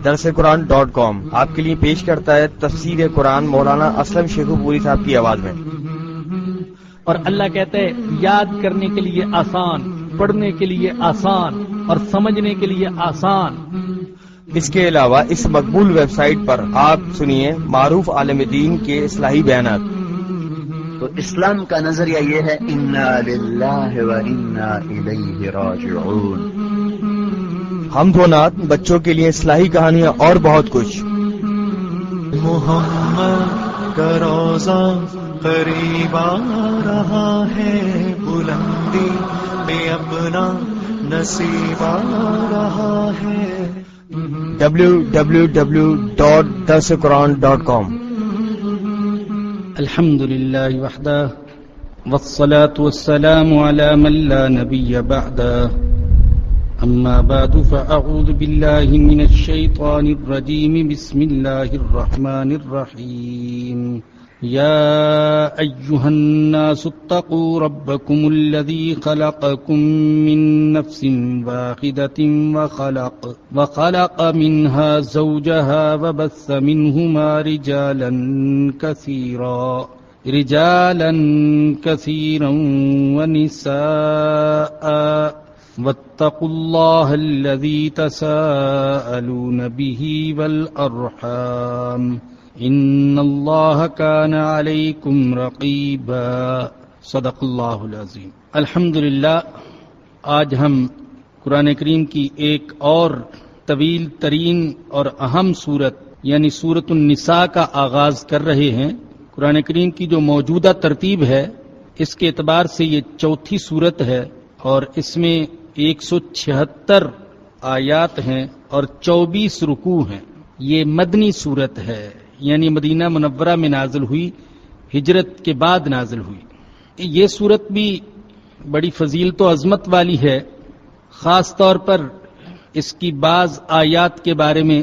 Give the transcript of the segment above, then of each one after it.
درسقرآن.com آپ کے لیے پیش کرتا ہے تفسیر قرآن مولانا اسلم شیخو پوری صاحب کی آواز میں۔ اور اللہ کہتا ہے یاد کرنے کے لیے آسان، پڑھنے کے لیے آسان اور سمجھنے کے لیے آسان۔ اس کے علاوہ اس مقبول ویب سائٹ پر آپ سنیے معروف عالم دین کے اصلاحی بیانات۔ تو اسلام کا نظریہ یہ ہے انا للہ و انا الیہ راجعون۔ حمد و نعت، بچوں کے لیے اصلاحی کہانیاں اور بہت کچھ۔ محمد کا روزہ قریب آ رہا ہے، بلندی میں اپنا نصیب آ رہا ہے۔ www.darsequran.com الحمد للہ وحدہ والصلاة والسلام على من لا نبی بعدہ، اما بعد فاعوذ باللہ من الشیطان الرجیم، بسم اللہ الرحمن الرحیم۔ یا ایہا الناس اتقوا ربکم الذی خلقکم من نفس واحدۃ وخلق منها زوجها وبث منہما رجالا کثیرا ونساء، واتقوا اللہ الذی تساءلون به والارحام، ان اللہ کان علیکم رقیبا۔ صدق اللہ العظیم۔ الحمدللہ، آج ہم قرآن کریم کی ایک اور طویل ترین اور اہم سورت یعنی سورۃ النساء کا آغاز کر رہے ہیں۔ قرآن کریم کی جو موجودہ ترتیب ہے اس کے اعتبار سے یہ چوتھی سورت ہے، اور اس میں 176 آیات ہیں اور 24 رکوع ہیں۔ یہ مدنی سورت ہے، یعنی مدینہ منورہ میں نازل ہوئی، ہجرت کے بعد نازل ہوئی۔ یہ سورت بھی بڑی فضیلت و عظمت والی ہے۔ خاص طور پر اس کی بعض آیات کے بارے میں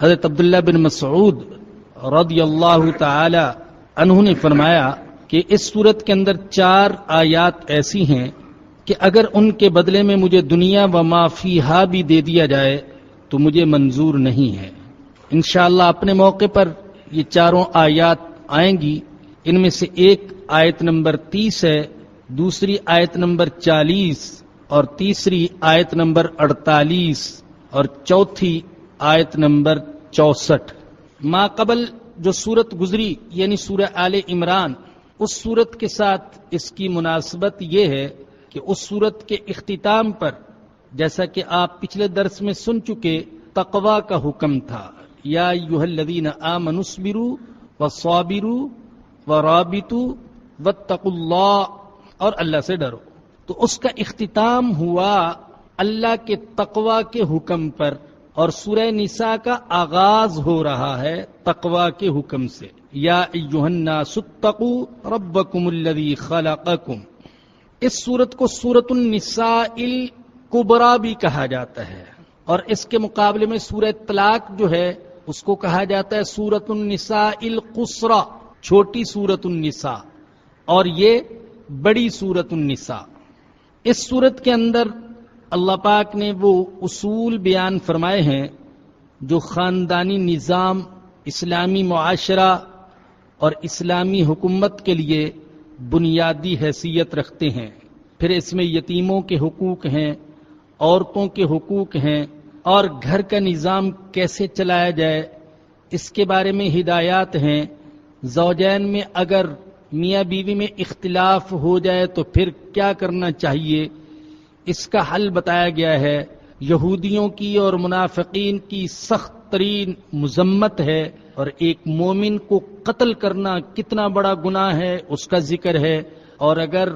حضرت عبداللہ بن مسعود رضی اللہ تعالی عنہ نے فرمایا کہ اس سورت کے اندر 4 آیات ایسی ہیں کہ اگر ان کے بدلے میں مجھے دنیا و ما فیہا بھی دے دیا جائے تو مجھے منظور نہیں ہے۔ انشاءاللہ اپنے موقع پر یہ 4 آیات آئیں گی۔ ان میں سے ایک آیت نمبر 30 ہے، دوسری آیت نمبر 40 اور تیسری آیت نمبر 48 اور چوتھی آیت نمبر 64۔ ما قبل جو سورت گزری یعنی سورہ آل عمران، اس سورت کے ساتھ اس کی مناسبت یہ ہے کہ اس سورت کے اختتام پر جیسا کہ آپ پچھلے درس میں سن چکے تقوی کا حکم تھا، یا ایھا الذین آمنوا اصبروا وصابروا ورابطوا واتقوا اللہ، اور اللہ سے ڈرو۔ تو اس کا اختتام ہوا اللہ کے تقوی کے حکم پر، اور سورہ نساء کا آغاز ہو رہا ہے تقوی کے حکم سے، یا ایھا الناس اتقوا ربکم الذی خلقکم۔ اس سورت کو سورۃ النساء الکبریٰ بھی کہا جاتا ہے، اور اس کے مقابلے میں سورہ طلاق جو ہے اس کو کہا جاتا ہے سورۃ النساء القصریٰ، چھوٹی سورۃ النساء، اور یہ بڑی سورۃ النساء۔ اس سورت کے اندر اللہ پاک نے وہ اصول بیان فرمائے ہیں جو خاندانی نظام، اسلامی معاشرہ اور اسلامی حکومت کے لیے بنیادی حیثیت رکھتے ہیں۔ پھر اس میں یتیموں کے حقوق ہیں، عورتوں کے حقوق ہیں، اور گھر کا نظام کیسے چلایا جائے اس کے بارے میں ہدایات ہیں۔ زوجین میں اگر میاں بیوی میں اختلاف ہو جائے تو پھر کیا کرنا چاہیے، اس کا حل بتایا گیا ہے۔ یہودیوں کی اور منافقین کی سخت ترین مذمت ہے، اور ایک مومن کو قتل کرنا کتنا بڑا گناہ ہے اس کا ذکر ہے، اور اگر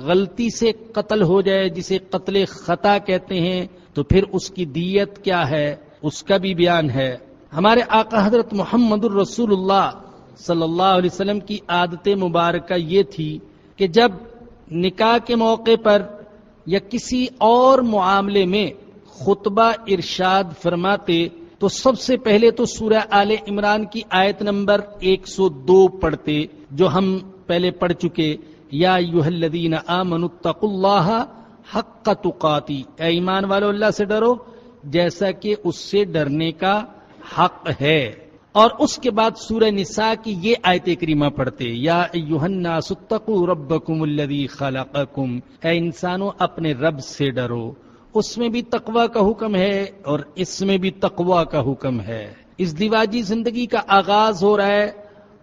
غلطی سے قتل ہو جائے جسے قتل خطا کہتے ہیں تو پھر اس کی دیت کیا ہے اس کا بھی بیان ہے۔ ہمارے آقا حضرت محمد الرسول اللہ صلی اللہ علیہ وسلم کی عادت مبارکہ یہ تھی کہ جب نکاح کے موقع پر یا کسی اور معاملے میں خطبہ ارشاد فرماتے تو سب سے پہلے تو سورہ آل عمران کی آیت نمبر 102 پڑھتے، جو ہم پہلے پڑھ چکے، یا ایھا الذین آمنوا اتقوا اللہ حق تقاتی، اے ایمان والو اللہ سے ڈرو جیسا کہ اس سے ڈرنے کا حق ہے۔ اور اس کے بعد سورہ نساء کی یہ آیت کریمہ پڑھتے، یا ایھا الناس اتقوا ربکم الذی خلقکم، اے انسانوں اپنے رب سے ڈرو۔ اس میں بھی تقوی کا حکم ہے اور اس میں بھی تقوی کا حکم ہے۔ اس دیواجی زندگی کا آغاز ہو رہا ہے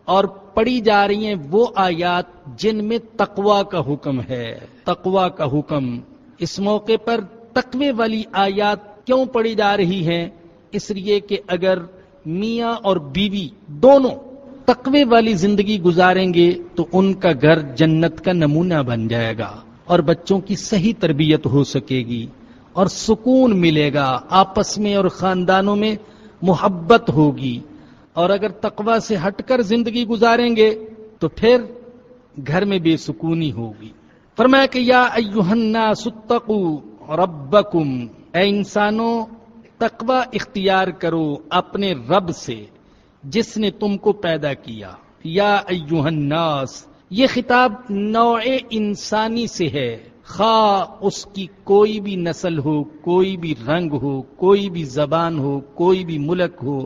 اور پڑھی جا رہی ہیں وہ آیات جن میں تقوی کا حکم ہے، تقوی کا حکم۔ اس موقع پر تقوی والی آیات کیوں پڑھی جا رہی ہیں؟ اس لیے کہ اگر میاں اور بیوی دونوں تقوی والی زندگی گزاریں گے تو ان کا گھر جنت کا نمونہ بن جائے گا اور بچوں کی صحیح تربیت ہو سکے گی اور سکون ملے گا، آپس میں اور خاندانوں میں محبت ہوگی۔ اور اگر تقوی سے ہٹ کر زندگی گزاریں گے تو پھر گھر میں بے سکونی ہوگی۔ فرمایا کہ یا ایھا الناس اتقوا ربکم، اے انسانوں تقوی اختیار کرو اپنے رب سے جس نے تم کو پیدا کیا۔ یا ایھا الناس، یہ خطاب نوع انسانی سے ہے، خواہ اس کی کوئی بھی نسل ہو، کوئی بھی رنگ ہو، کوئی بھی زبان ہو، کوئی بھی ملک ہو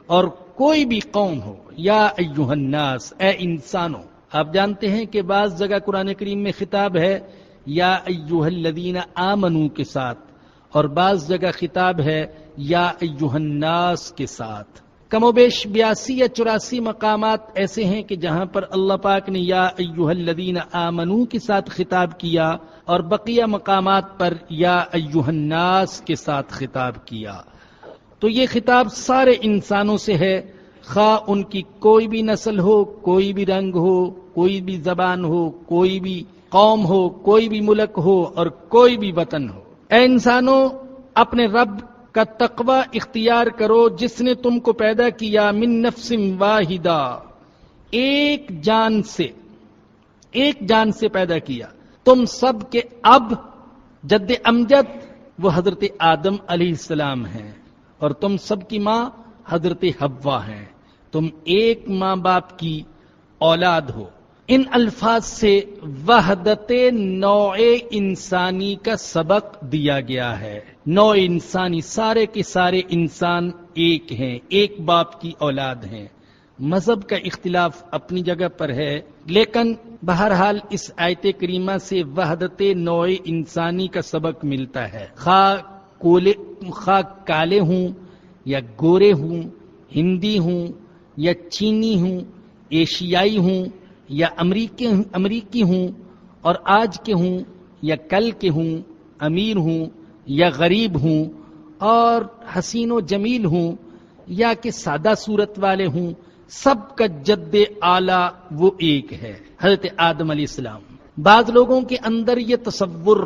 اور کوئی بھی قوم ہو۔ یا ایھا الناس، اے انسانوں۔ آپ جانتے ہیں کہ بعض جگہ قرآن کریم میں خطاب ہے یا ایھا الذین آمنوا کے ساتھ، اور بعض جگہ خطاب ہے یا ایھا الناس کے ساتھ۔ کم و بیش 82 یا 84 مقامات ایسے ہیں کہ جہاں پر اللہ پاک نے یا ایھا الذین آمنوا کے ساتھ خطاب کیا اور بقیہ مقامات پر یا ایھا الناس کے ساتھ خطاب کیا۔ تو یہ خطاب سارے انسانوں سے ہے، خواہ ان کی کوئی بھی نسل ہو، کوئی بھی رنگ ہو، کوئی بھی زبان ہو، کوئی بھی قوم ہو، کوئی بھی ملک ہو اور کوئی بھی وطن ہو۔ اے انسانوں اپنے رب کا تقوی اختیار کرو جس نے تم کو پیدا کیا من نفس واحدہ، ایک جان سے پیدا کیا۔ تم سب کے اب جد امجد وہ حضرت آدم علیہ السلام ہیں اور تم سب کی ماں حضرت حوا ہیں، تم ایک ماں باپ کی اولاد ہو۔ ان الفاظ سے وحدت نوع انسانی کا سبق دیا گیا ہے۔ نوع انسانی، سارے کے سارے انسان ایک ہیں، ایک باپ کی اولاد ہیں۔ مذہب کا اختلاف اپنی جگہ پر ہے، لیکن بہرحال اس آیت کریمہ سے وحدت نوع انسانی کا سبق ملتا ہے، خواہ کالے ہوں یا گورے ہوں، ہندی ہوں یا چینی ہوں، ایشیائی ہوں یا امریکی ہوں اور آج کے ہوں یا کل کے ہوں، امیر ہوں یا غریب ہوں اور حسین و جمیل ہوں یا کہ سادہ صورت والے ہوں، سب کا جد اعلیٰ وہ ایک ہے، حضرت آدم علیہ السلام۔ بعض لوگوں کے اندر یہ تصور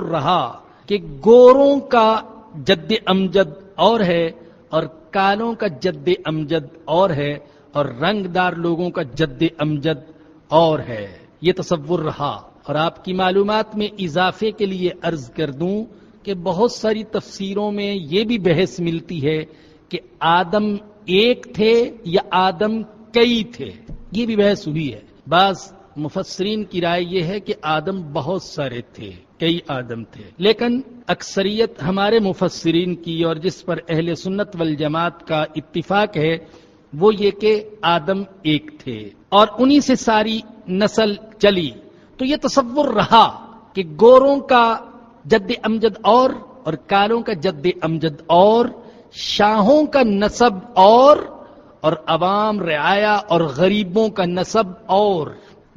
رہا کہ گوروں کا جد امجد اور ہے اور کالوں کا جد امجد اور ہے اور رنگ دار لوگوں کا جد امجد اور ہے، یہ تصور رہا۔ اور آپ کی معلومات میں اضافے کے لیے عرض کر دوں کہ بہت ساری تفسیروں میں یہ بھی بحث ملتی ہے کہ آدم ایک تھے یا آدم کئی تھے، یہ بھی بحث ہوئی ہے۔ بعض مفسرین کی رائے یہ ہے کہ آدم بہت سارے تھے، کئی آدم تھے، لیکن اکثریت ہمارے مفسرین کی اور جس پر اہل سنت والجماعت کا اتفاق ہے وہ یہ کہ آدم ایک تھے اور انہی سے ساری نسل چلی۔ تو یہ تصور رہا کہ گوروں کا جد امجد اور کالوں کا جد امجد اور، شاہوں کا نسب اور عوام رعایا اور غریبوں کا نسب اور۔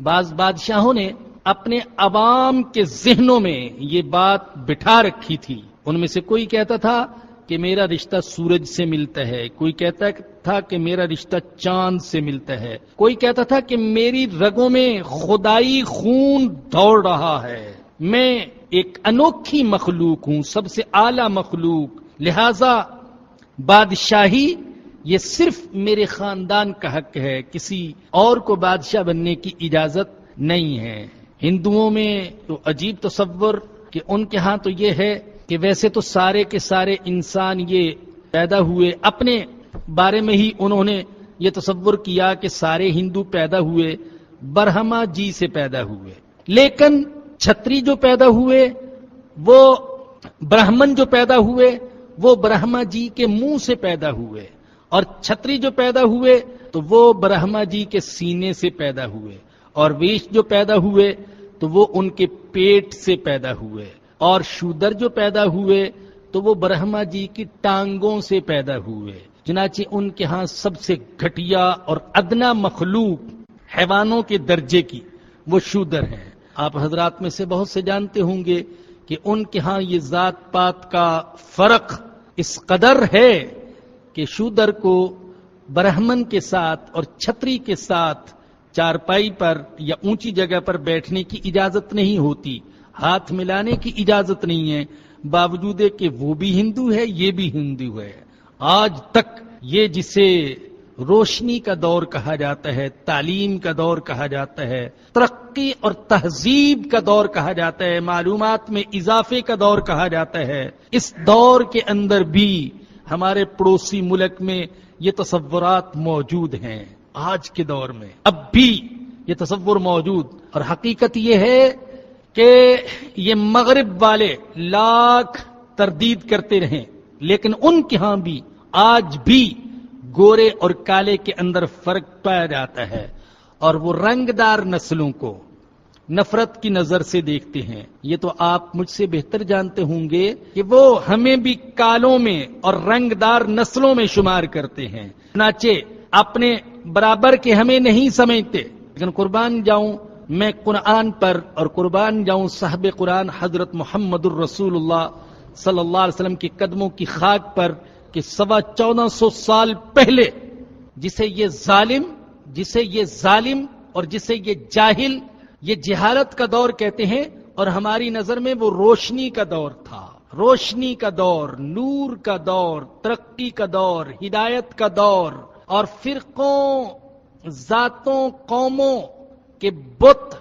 بعض بادشاہوں نے اپنے عوام کے ذہنوں میں یہ بات بٹھا رکھی تھی، ان میں سے کوئی کہتا تھا کہ میرا رشتہ سورج سے ملتا ہے، کوئی کہتا تھا کہ میرا رشتہ چاند سے ملتا ہے، کوئی کہتا تھا کہ میری رگوں میں خدائی خون دوڑ رہا ہے، میں ایک انوکھی مخلوق ہوں، سب سے اعلیٰ مخلوق، لہذا بادشاہی یہ صرف میرے خاندان کا حق ہے، کسی اور کو بادشاہ بننے کی اجازت نہیں ہے۔ ہندوؤں میں تو عجیب تصور کہ ان کے ہاں تو یہ ہے کہ ویسے تو سارے کے سارے انسان یہ پیدا ہوئے، اپنے بارے میں ہی انہوں نے یہ تصور کیا کہ سارے ہندو پیدا ہوئے برہما جی سے پیدا ہوئے، لیکن چھتری جو پیدا ہوئے وہ برہمن جو پیدا ہوئے وہ برہما جی کے منہ سے پیدا ہوئے، اور چھتری جو پیدا ہوئے تو وہ برہما جی کے سینے سے پیدا ہوئے، اور ویش جو پیدا ہوئے تو وہ ان کے پیٹ سے پیدا ہوئے، اور شودر جو پیدا ہوئے تو وہ برہما جی کی ٹانگوں سے پیدا ہوئے۔ چنانچہ ان کے ہاں سب سے گھٹیا اور ادنا مخلوق حیوانوں کے درجے کی وہ شودر ہیں۔ آپ حضرات میں سے بہت سے جانتے ہوں گے کہ ان کے ہاں یہ ذات پات کا فرق اس قدر ہے کہ شودر کو برہمن کے ساتھ اور چھتری کے ساتھ چارپائی پر یا اونچی جگہ پر بیٹھنے کی اجازت نہیں ہوتی، ہاتھ ملانے کی اجازت نہیں ہے، باوجود کہ وہ بھی ہندو ہے یہ بھی ہندو ہے۔ آج تک یہ جسے روشنی کا دور کہا جاتا ہے، تعلیم کا دور کہا جاتا ہے، ترقی اور تہذیب کا دور کہا جاتا ہے، معلومات میں اضافے کا دور کہا جاتا ہے، اس دور کے اندر بھی ہمارے پڑوسی ملک میں یہ تصورات موجود ہیں۔ آج کے دور میں اب بھی یہ تصور موجود، اور حقیقت یہ ہے کہ یہ مغرب والے لاکھ تردید کرتے رہیں لیکن ان کے ہاں بھی آج بھی گورے اور کالے کے اندر فرق پایا جاتا ہے، اور وہ رنگدار نسلوں کو نفرت کی نظر سے دیکھتے ہیں۔ یہ تو آپ مجھ سے بہتر جانتے ہوں گے کہ وہ ہمیں بھی کالوں میں اور رنگدار نسلوں میں شمار کرتے ہیں، چنانچہ اپنے برابر کے ہمیں نہیں سمجھتے۔ لیکن قربان جاؤں میں قرآن پر، اور قربان جاؤں صاحب قرآن حضرت محمد الرسول اللہ صلی اللہ علیہ وسلم کے قدموں کی خاک پر کہ 1450 سال پہلے جسے یہ ظالم اور جسے یہ جاہل، یہ جہالت کا دور کہتے ہیں، اور ہماری نظر میں وہ روشنی کا دور تھا، روشنی کا دور، نور کا دور، ترقی کا دور، ہدایت کا دور، اور فرقوں، ذاتوں، قوموں کے بت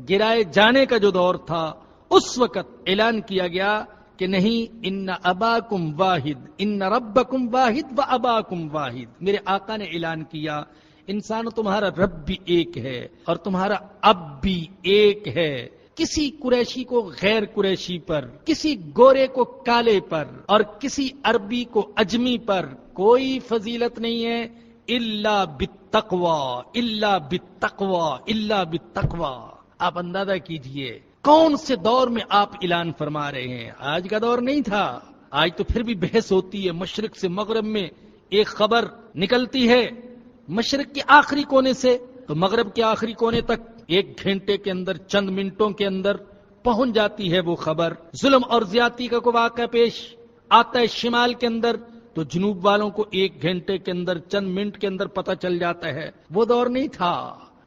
گرائے جانے کا جو دور تھا، اس وقت اعلان کیا گیا کہ نہیں، ان اباکم واحد، ان ربکم واحد و اباکم واحد۔ میرے آقا نے اعلان کیا انسانو تمہارا رب بھی ایک ہے اور تمہارا اب بھی ایک ہے۔ کسی قریشی کو غیر قریشی پر، کسی گورے کو کالے پر، اور کسی عربی کو اجمی پر کوئی فضیلت نہیں ہے الا بالتقوی، الا بالتقوی، الا بالتقوی۔ آپ اندازہ کیجئے کون سے دور میں آپ اعلان فرما رہے ہیں؟ آج کا دور نہیں تھا۔ آج تو پھر بھی بحث ہوتی ہے، مشرق سے مغرب میں ایک خبر نکلتی ہے، مشرق کے آخری کونے سے تو مغرب کے آخری کونے تک 1 گھنٹے کے اندر، چند منٹوں کے اندر پہنچ جاتی ہے وہ خبر۔ ظلم اور زیادتی کا کوئی واقعہ پیش آتا ہے شمال کے اندر تو جنوب والوں کو 1 گھنٹے کے اندر، چند منٹ کے اندر پتہ چل جاتا ہے۔ وہ دور نہیں تھا،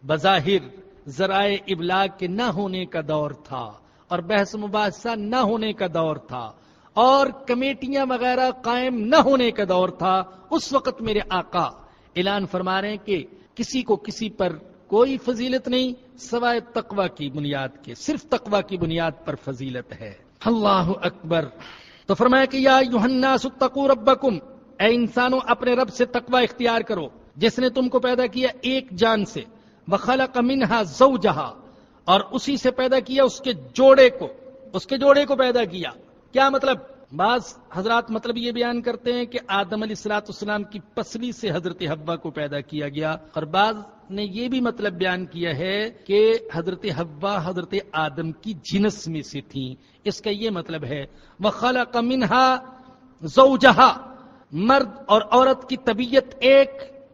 بظاہر ذرائع ابلاغ کے نہ ہونے کا دور تھا، اور بحث مباحثہ نہ ہونے کا دور تھا، اور کمیٹیاں وغیرہ قائم نہ ہونے کا دور تھا۔ اس وقت میرے آقا اعلان فرما رہے ہیں کہ کسی کو کسی پر کوئی فضیلت نہیں سوائے تقوی کی بنیاد کے، صرف تقوی کی بنیاد پر فضیلت ہے۔ اللہ اکبر۔ تو فرمایا کہ یا ایھا الناس اتقوا ربکم، اے انسانوں اپنے رب سے تقوی اختیار کرو جس نے تم کو پیدا کیا ایک جان سے، وخلق منها زوجها، اور اسی سے پیدا کیا اس کے جوڑے کو پیدا کیا۔ کیا مطلب؟ بعض حضرات مطلب یہ بیان کرتے ہیں کہ آدم علیہ السلام کی پسلی سے حضرت حوا کو پیدا کیا گیا، اور بعض نے یہ بھی مطلب بیان کیا ہے کہ حضرت حوا حضرت آدم کی جنس میں سے تھیں۔ اس کا یہ مطلب ہے وَخَلَقَ مِنْهَا زَوْجَهَا، مرد اور عورت کی طبیعت ایک،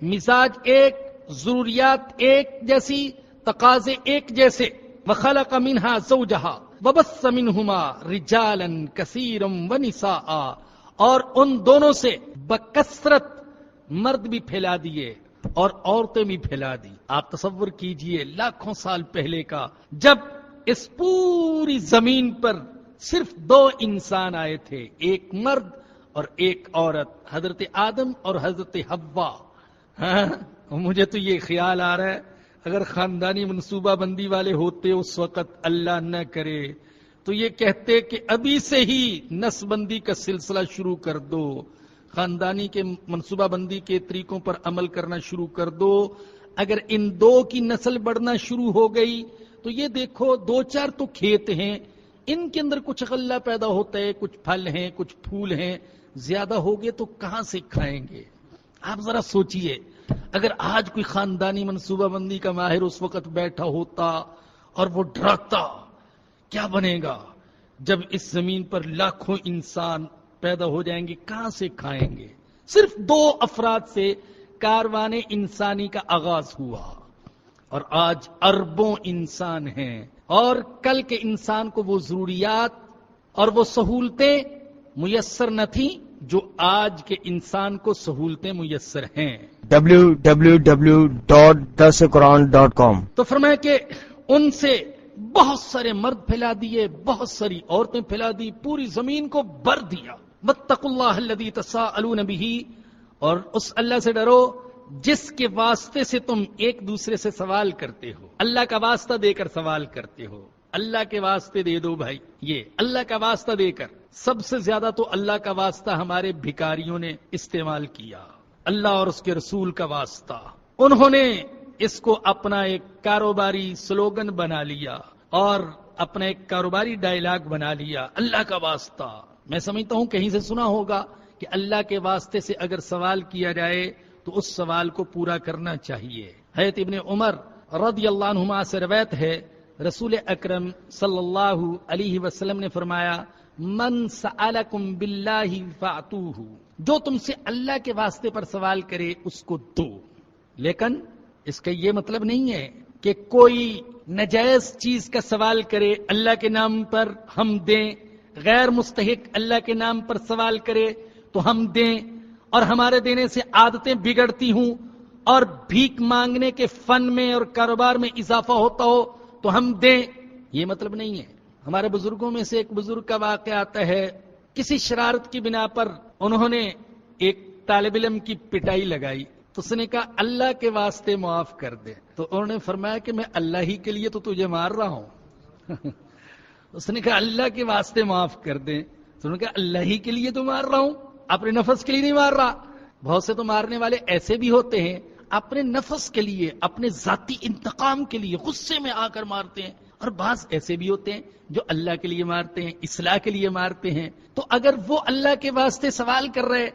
مزاج ایک، ضروریات ایک جیسی، تقاضے ایک جیسے۔ وَخَلَقَ مِنْهَا زَوْجَهَا وَبَثَّ مِنْهُمَا رِجَالًا كَثِيرًا وَنِسَاءً، اور ان دونوں سے بکثرت مرد بھی پھیلا دیے اور عورتیں بھی پھیلا دی۔ آپ تصور کیجئے لاکھوں سال پہلے کا، جب اس پوری زمین پر صرف 2 انسان آئے تھے، ایک مرد اور ایک عورت، حضرت آدم اور حضرت حوا۔ مجھے تو یہ خیال آ رہا ہے اگر خاندانی منصوبہ بندی والے ہوتے اس وقت، اللہ نہ کرے، تو یہ کہتے کہ ابھی سے ہی نسل بندی کا سلسلہ شروع کر دو، خاندانی کے منصوبہ بندی کے طریقوں پر عمل کرنا شروع کر دو۔ اگر ان 2 کی نسل بڑھنا شروع ہو گئی تو یہ دیکھو 2-4 تو کھیت ہیں، ان کے اندر کچھ غلہ پیدا ہوتا ہے، کچھ پھل ہیں، کچھ پھول ہیں، زیادہ ہو گئے تو کہاں سے کھائیں گے؟ آپ ذرا سوچئے، اگر آج کوئی خاندانی منصوبہ بندی کا ماہر اس وقت بیٹھا ہوتا اور وہ ڈراتا، کیا بنے گا جب اس زمین پر لاکھوں انسان پیدا ہو جائیں گے، کہاں سے کھائیں گے؟ صرف 2 افراد سے کاروان انسانی کا آغاز ہوا اور آج اربوں انسان ہیں، اور کل کے انسان کو وہ ضروریات اور وہ سہولتیں میسر نہ تھیں جو آج کے انسان کو سہولتیں میسر ہیں۔ www.dasquran.com تو فرمایا کہ ان سے بہت سارے مرد پھیلا دیے، بہت ساری عورتیں پھیلا دی، پوری زمین کو بھر دیا۔ واتقوا اللہ الذی تساءلون بہ، اور اس اللہ سے ڈرو جس کے واسطے سے تم ایک دوسرے سے سوال کرتے ہو، اللہ کا واسطہ دے کر سوال کرتے ہو۔ اللہ کے واسطے دے دو بھائی، یہ اللہ کا واسطہ دے کر، سب سے زیادہ تو اللہ کا واسطہ ہمارے بھکاریوں نے استعمال کیا، اللہ اور اس کے رسول کا واسطہ۔ انہوں نے اس کو اپنا ایک کاروباری سلوگن بنا لیا اور اپنا ایک کاروباری ڈائلاگ بنا لیا، اللہ کا واسطہ۔ میں سمجھتا ہوں کہیں سے سنا ہوگا کہ اللہ کے واسطے سے اگر سوال کیا جائے تو اس سوال کو پورا کرنا چاہیے۔ حضرت ابن عمر رضی اللہ عنہما سے روایت ہے، رسول اکرم صلی اللہ علیہ وسلم نے فرمایا، من سألکم باللہ فاعطوہ، جو تم سے اللہ کے واسطے پر سوال کرے اس کو دو۔ لیکن اس کا یہ مطلب نہیں ہے کہ کوئی ناجائز چیز کا سوال کرے اللہ کے نام پر ہم دیں، غیر مستحق اللہ کے نام پر سوال کرے تو ہم دیں، اور ہمارے دینے سے عادتیں بگڑتی ہوں اور بھیک مانگنے کے فن میں اور کاروبار میں اضافہ ہوتا ہو تو ہم دیں، یہ مطلب نہیں ہے۔ ہمارے بزرگوں میں سے ایک بزرگ کا واقعہ آتا ہے، کسی شرارت کی بنا پر انہوں نے ایک طالب علم کی پٹائی لگائی، تو اس نے کہا اللہ کے واسطے معاف کر دے، تو انہوں نے فرمایا کہ میں اللہ ہی کے لیے تو تجھے مار رہا ہوں۔ اس نے کہا اللہ کے واسطے معاف کر دیں، تو انہوں نے کہا اللہ ہی کے لیے تو مار رہا ہوں، اپنے نفس کے لیے نہیں مار رہا۔ بہت سے تو مارنے والے ایسے بھی ہوتے ہیں، اپنے نفس کے لیے، اپنے ذاتی انتقام کے لیے غصے میں آ کر مارتے ہیں، اور بعض ایسے بھی ہوتے ہیں جو اللہ کے لیے مارتے ہیں، اصلاح کے لیے مارتے ہیں۔ تو اگر وہ اللہ کے واسطے سوال کر رہے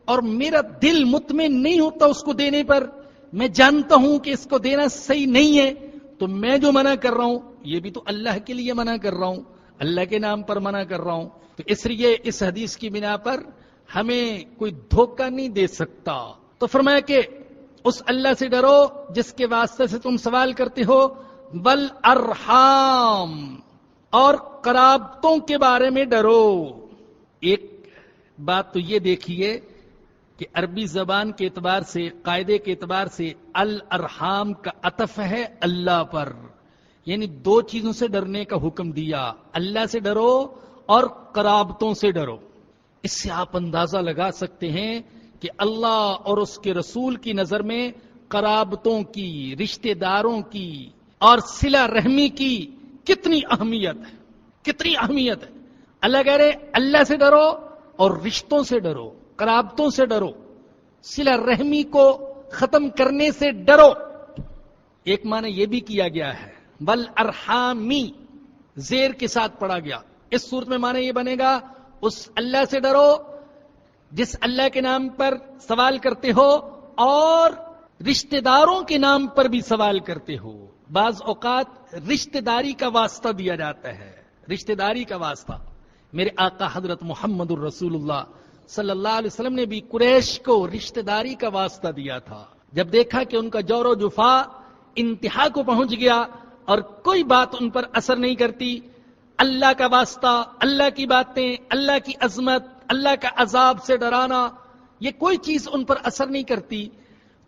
اور میرا دل مطمئن نہیں ہوتا اس کو دینے پر، میں جانتا ہوں کہ اس کو دینا صحیح نہیں ہے، تو میں جو منع کر رہا ہوں یہ بھی تو اللہ کے لیے منع کر رہا ہوں، اللہ کے نام پر منع کر رہا ہوں۔ تو اس لیے اس حدیث کی بنا پر ہمیں کوئی دھوکہ نہیں دے سکتا۔ تو فرمایا کہ اس اللہ سے ڈرو جس کے واسطے سے تم سوال کرتے ہو، والارحام، اور قرابتوں کے بارے میں ڈرو۔ ایک بات تو یہ دیکھیے کہ عربی زبان کے اعتبار سے، قاعدے کے اعتبار سے، الارحام کا عطف ہے اللہ پر، یعنی 2 چیزوں سے ڈرنے کا حکم دیا، اللہ سے ڈرو اور قرابتوں سے ڈرو۔ اس سے آپ اندازہ لگا سکتے ہیں کہ اللہ اور اس کے رسول کی نظر میں قرابتوں کی، رشتہ داروں کی اور صلہ رحمی کی کتنی اہمیت ہے، کتنی اہمیت ہے۔ اللہ کہہ رہے اللہ سے ڈرو اور رشتوں سے ڈرو، قرابتوں سے ڈرو، صلہ رحمی کو ختم کرنے سے ڈرو۔ ایک معنی یہ بھی کیا گیا ہے والارحامی، زیر کے ساتھ پڑھا گیا۔ اس صورت میں معنی یہ بنے گا اس اللہ سے ڈرو جس اللہ کے نام پر سوال کرتے ہو اور رشتہ داروں کے نام پر بھی سوال کرتے ہو۔ بعض اوقات رشتہ داری کا واسطہ دیا جاتا ہے، رشتہ داری کا واسطہ۔ میرے آقا حضرت محمد الرسول اللہ صلی اللہ علیہ وسلم نے بھی قریش کو رشتہ داری کا واسطہ دیا تھا۔ جب دیکھا کہ ان کا جور و جفا انتہا کو پہنچ گیا اور کوئی بات ان پر اثر نہیں کرتی، اللہ کا واسطہ، اللہ کی باتیں، اللہ کی عظمت، اللہ کا عذاب سے ڈرانا، یہ کوئی چیز ان پر اثر نہیں کرتی،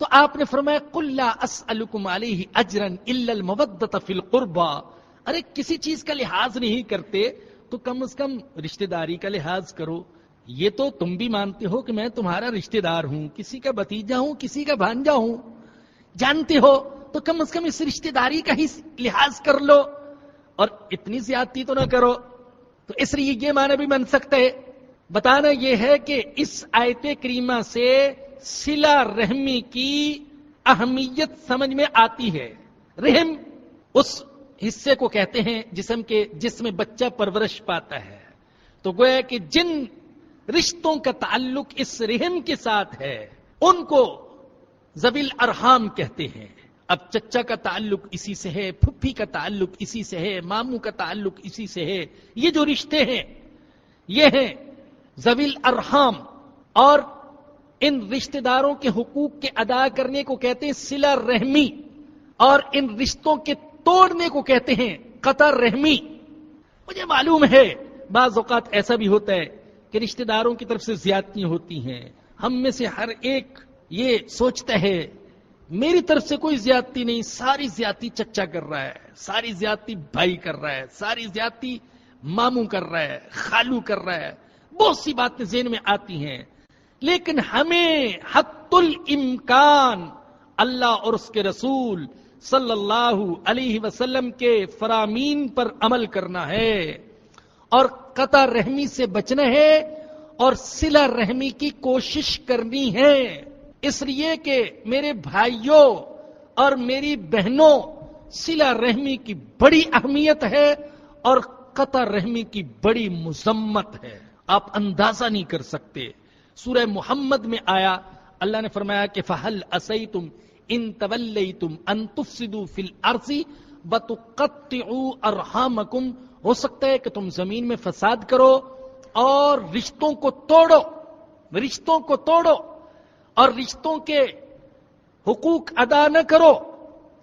تو آپ نے فرمایا قُلْ لَا أَسْأَلُكُمْ عَلَيْهِ أَجْرًا إِلَّا الْمَوَدَّةَ فِي الْقُرْبَى، ارے کسی چیز کا لحاظ نہیں کرتے تو کم از کم رشتہ داری کا لحاظ کرو۔ یہ تو تم بھی مانتے ہو کہ میں تمہارا رشتہ دار ہوں، کسی کا بھتیجا ہوں، کسی کا بھانجا ہوں، جانتے ہو، تو کم از کم اس رشتہ داری کا ہی لحاظ کر لو اور اتنی زیادتی تو نہ کرو۔ تو اس لیے یہ معنی بھی بن سکتا ہے۔ بتانا یہ ہے کہ اس آیت کریمہ سے صلہ رحمی کی اہمیت سمجھ میں آتی ہے۔ رحم اس حصے کو کہتے ہیں جسم کے جس میں بچہ پرورش پاتا ہے. تو گویا کہ جن رشتوں کا تعلق اس رحم کے ساتھ ہے ان کو ذوی الارحام کہتے ہیں. اب چچا کا تعلق اسی سے ہے، پھپھی کا تعلق اسی سے ہے، ماموں کا تعلق اسی سے ہے. یہ جو رشتے ہیں یہ ہیں ذوی الارحام، اور ان رشتہ داروں کے حقوق کے ادا کرنے کو کہتے ہیں صلہ رحمی، اور ان رشتوں کے توڑنے کو کہتے ہیں قطع رحمی. مجھے معلوم ہے بعض اوقات ایسا بھی ہوتا ہے کہ رشتہ داروں کی طرف سے زیادتیاں ہوتی ہیں. ہم میں سے ہر ایک یہ سوچتا ہے میری طرف سے کوئی زیادتی نہیں، ساری زیادتی چچا کر رہا ہے، ساری زیادتی بھائی کر رہا ہے، ساری زیادتی ماموں کر رہا ہے، خالو کر رہا ہے. بہت سی باتیں ذہن میں آتی ہیں، لیکن ہمیں حد الامکان اللہ اور اس کے رسول صلی اللہ علیہ وسلم کے فرامین پر عمل کرنا ہے اور قطع رحمی سے بچنا ہے اور صلہ رحمی کی کوشش کرنی ہے. اس لیے کہ میرے بھائیوں اور میری بہنوں، صلہ رحمی کی بڑی اہمیت ہے اور قطع رحمی کی بڑی مذمت ہے. آپ اندازہ نہیں کر سکتے. سورہ محمد میں آیا، اللہ نے فرمایا کہ فَهَلْ أَسَيْتُمْ إِن تَوَلَّيْتُمْ أَن تُفْسِدُوا فِي الْأَرْضِ وَتُقَطِّعُوا أَرْحَامَكُمْ. ہو سکتا ہے کہ تم زمین میں فساد کرو اور رشتوں کو توڑو، رشتوں کو توڑو اور رشتوں کے حقوق ادا نہ کرو.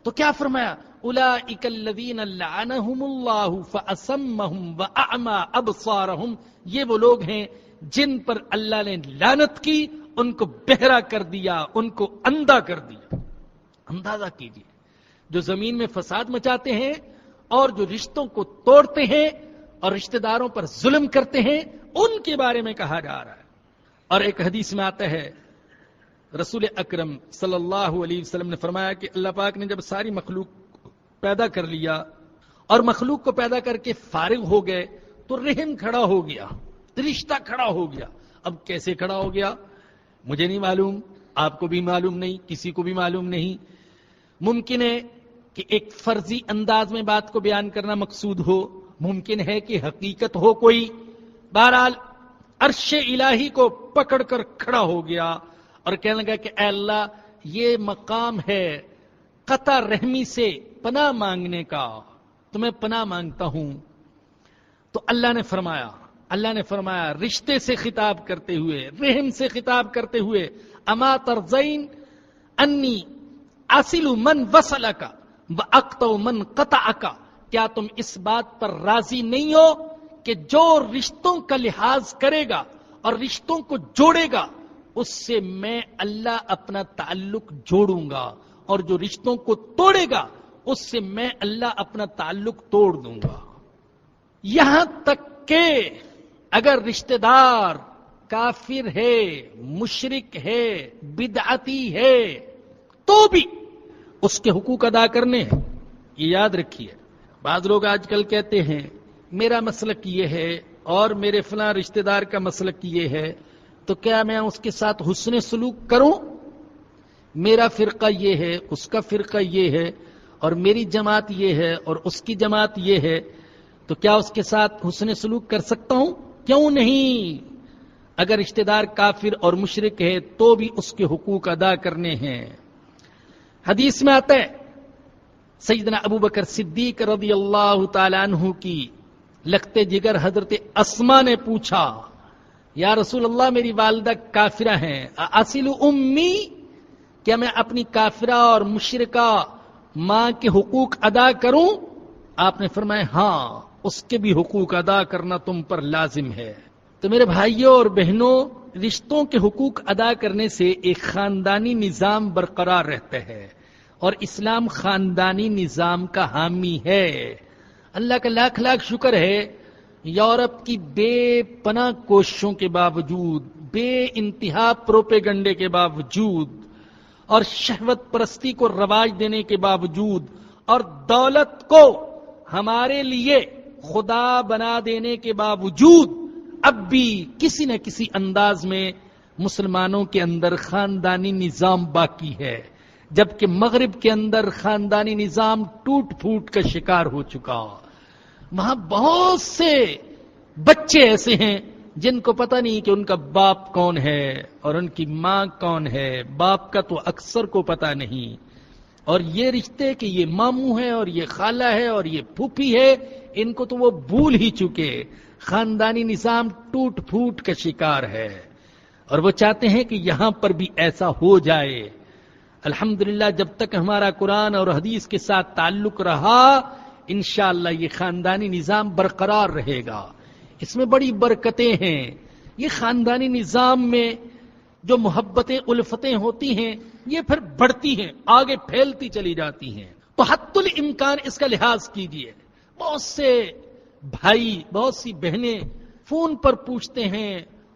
تو کیا فرمایا؟ اولئک الذین لعنہم اللہ فاصمہم واعمی ابصارہم. یہ وہ لوگ ہیں جن پر اللہ نے لعنت کی، ان کو بہرا کر دیا، ان کو اندھا کر دیا. اندازہ کیجیے، جو زمین میں فساد مچاتے ہیں اور جو رشتوں کو توڑتے ہیں اور رشتہ داروں پر ظلم کرتے ہیں، ان کے بارے میں کہا جا رہا ہے. اور ایک حدیث میں آتا ہے، رسول اکرم صلی اللہ علیہ وسلم نے فرمایا کہ اللہ پاک نے جب ساری مخلوق پیدا کر لیا اور مخلوق کو پیدا کر کے فارغ ہو گئے تو رحم کھڑا ہو گیا، رشتہ کھڑا ہو گیا. اب کیسے کھڑا ہو گیا مجھے نہیں معلوم، آپ کو بھی معلوم نہیں، کسی کو بھی معلوم نہیں. ممکن ہے کہ ایک فرضی انداز میں بات کو بیان کرنا مقصود ہو، ممکن ہے کہ حقیقت ہو کوئی. بہرحال عرش الہی کو پکڑ کر کھڑا ہو گیا اور کہنے لگا کہ اے اللہ، یہ مقام ہے قطع رحمی سے پناہ مانگنے کا، تو میں پناہ مانگتا ہوں. تو اللہ نے فرمایا رشتے سے خطاب کرتے ہوئے، رحم سے خطاب کرتے ہوئے، اما ترضین انی اصل من وصلک واقطع من قطعک. کیا تم اس بات پر راضی نہیں ہو کہ جو رشتوں کا لحاظ کرے گا اور رشتوں کو جوڑے گا اس سے میں اللہ اپنا تعلق جوڑوں گا، اور جو رشتوں کو توڑے گا اس سے میں اللہ اپنا تعلق توڑ دوں گا. یہاں تک کہ اگر رشتہ دار کافر ہے، مشرک ہے، بدعتی ہے، تو بھی اس کے حقوق ادا کرنے ہیں. یہ یاد رکھیے. بعض لوگ آج کل کہتے ہیں میرا مسلک یہ ہے اور میرے فلاں رشتہ دار کا مسلک یہ ہے، تو کیا میں اس کے ساتھ حسن سلوک کروں؟ میرا فرقہ یہ ہے، اس کا فرقہ یہ ہے، اور میری جماعت یہ ہے اور اس کی جماعت یہ ہے، تو کیا اس کے ساتھ حسن سلوک کر سکتا ہوں؟ کیوں نہیں؟ اگر رشتہ دار کافر اور مشرک ہے تو بھی اس کے حقوق ادا کرنے ہیں. حدیث میں آتا ہے سیدنا ابو بکر صدیق رضی اللہ تعالی عنہ کی لختے جگر حضرت اسماء نے پوچھا، یا رسول اللہ میری والدہ کافرہ ہیں، اصل امی، کیا میں اپنی کافرہ اور مشرکہ ماں کے حقوق ادا کروں؟ آپ نے فرمایا ہاں، اس کے بھی حقوق ادا کرنا تم پر لازم ہے. تو میرے بھائیوں اور بہنوں، رشتوں کے حقوق ادا کرنے سے ایک خاندانی نظام برقرار رہتا ہے، اور اسلام خاندانی نظام کا حامی ہے. اللہ کا لاکھ لاکھ شکر ہے، یورپ کی بے پناہ کوششوں کے باوجود، بے انتہا پروپیگنڈے کے باوجود، اور شہوت پرستی کو رواج دینے کے باوجود، اور دولت کو ہمارے لیے خدا بنا دینے کے باوجود، اب بھی کسی نہ کسی انداز میں مسلمانوں کے اندر خاندانی نظام باقی ہے. جبکہ مغرب کے اندر خاندانی نظام ٹوٹ پھوٹ کا شکار ہو چکا. وہاں بہت سے بچے ایسے ہیں جن کو پتہ نہیں کہ ان کا باپ کون ہے اور ان کی ماں کون ہے. باپ کا تو اکثر کو پتہ نہیں، اور یہ رشتے کہ یہ ماموں ہے اور یہ خالہ ہے اور یہ پھوپھی ہے، ان کو تو وہ بھول ہی چکے. خاندانی نظام ٹوٹ پھوٹ کا شکار ہے اور وہ چاہتے ہیں کہ یہاں پر بھی ایسا ہو جائے. الحمدللہ جب تک ہمارا قرآن اور حدیث کے ساتھ تعلق رہا، انشاءاللہ یہ خاندانی نظام برقرار رہے گا. اس میں بڑی برکتیں ہیں. یہ خاندانی نظام میں جو محبتیں الفتیں ہوتی ہیں یہ پھر بڑھتی ہیں، آگے پھیلتی چلی جاتی ہیں. تو حتی الامکان اس کا لحاظ کیجئے. بہت سے بھائی، بہت سی بہنیں فون پر پوچھتے ہیں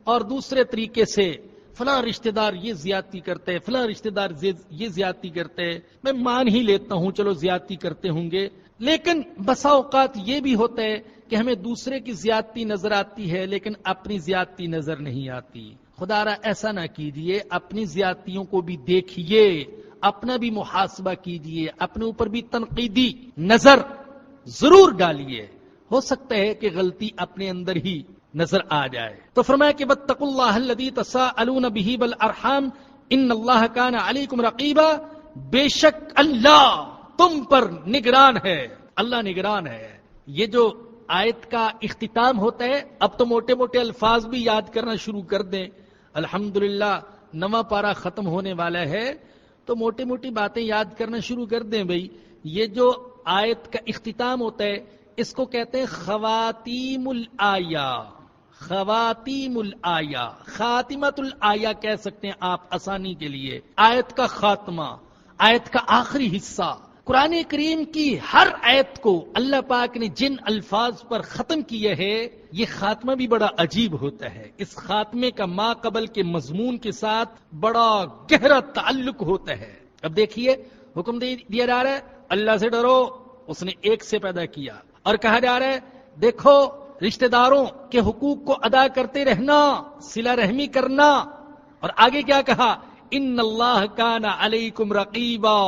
اور دوسرے طریقے سے فلاں رشتہ دار یہ زیادتی کرتے، فلاں رشتہ دار یہ زیادتی کرتے. میں مان ہی لیتا ہوں چلو زیادتی کرتے ہوں گے، لیکن بسا اوقات یہ بھی ہوتا ہے کہ ہمیں دوسرے کی زیادتی نظر آتی ہے لیکن اپنی زیادتی نظر نہیں آتی. خدا را ایسا نہ کیجیے، اپنی زیادتیوں کو بھی دیکھیے، اپنا بھی محاسبہ کیجیے، اپنے اوپر بھی تنقیدی نظر ضرور ڈالیے. ہو سکتا ہے کہ غلطی اپنے اندر ہی نظر آ جائے. تو فرمایا کہ واتقوا اللہ الذی تساءلون بہ والارحام ان اللہ کان علیکم رقیبا. بے شک اللہ تم پر نگران ہے، اللہ نگران ہے. یہ جو آیت کا اختتام ہوتا ہے، اب تو موٹے موٹے الفاظ بھی یاد کرنا شروع کر دیں. الحمدللہ نواں پارہ ختم ہونے والا ہے تو موٹی موٹی باتیں یاد کرنا شروع کر دیں. بھائی یہ جو آیت کا اختتام ہوتا ہے اس کو کہتے ہیں خواتیم الآیہ. خواتیم الآیہ، خاتمت الآیہ کہہ سکتے ہیں آپ آسانی کے لیے. آیت کا خاتمہ، آیت کا آخری حصہ. قرآن کریم کی ہر آیت کو اللہ پاک نے جن الفاظ پر ختم کیا ہے یہ خاتمہ بھی بڑا عجیب ہوتا ہے. اس خاتمے کا ما قبل کے مضمون کے ساتھ بڑا گہرا تعلق ہوتا ہے. اب دیکھیے حکم دیا جا رہا ہے اللہ سے ڈرو، اس نے ایک سے پیدا کیا، اور کہا جا رہا ہے دیکھو رشتہ داروں کے حقوق کو ادا کرتے رہنا، صلہ رحمی کرنا. اور آگے کیا کہا؟ ان اللہ کان علیکم رقیبا،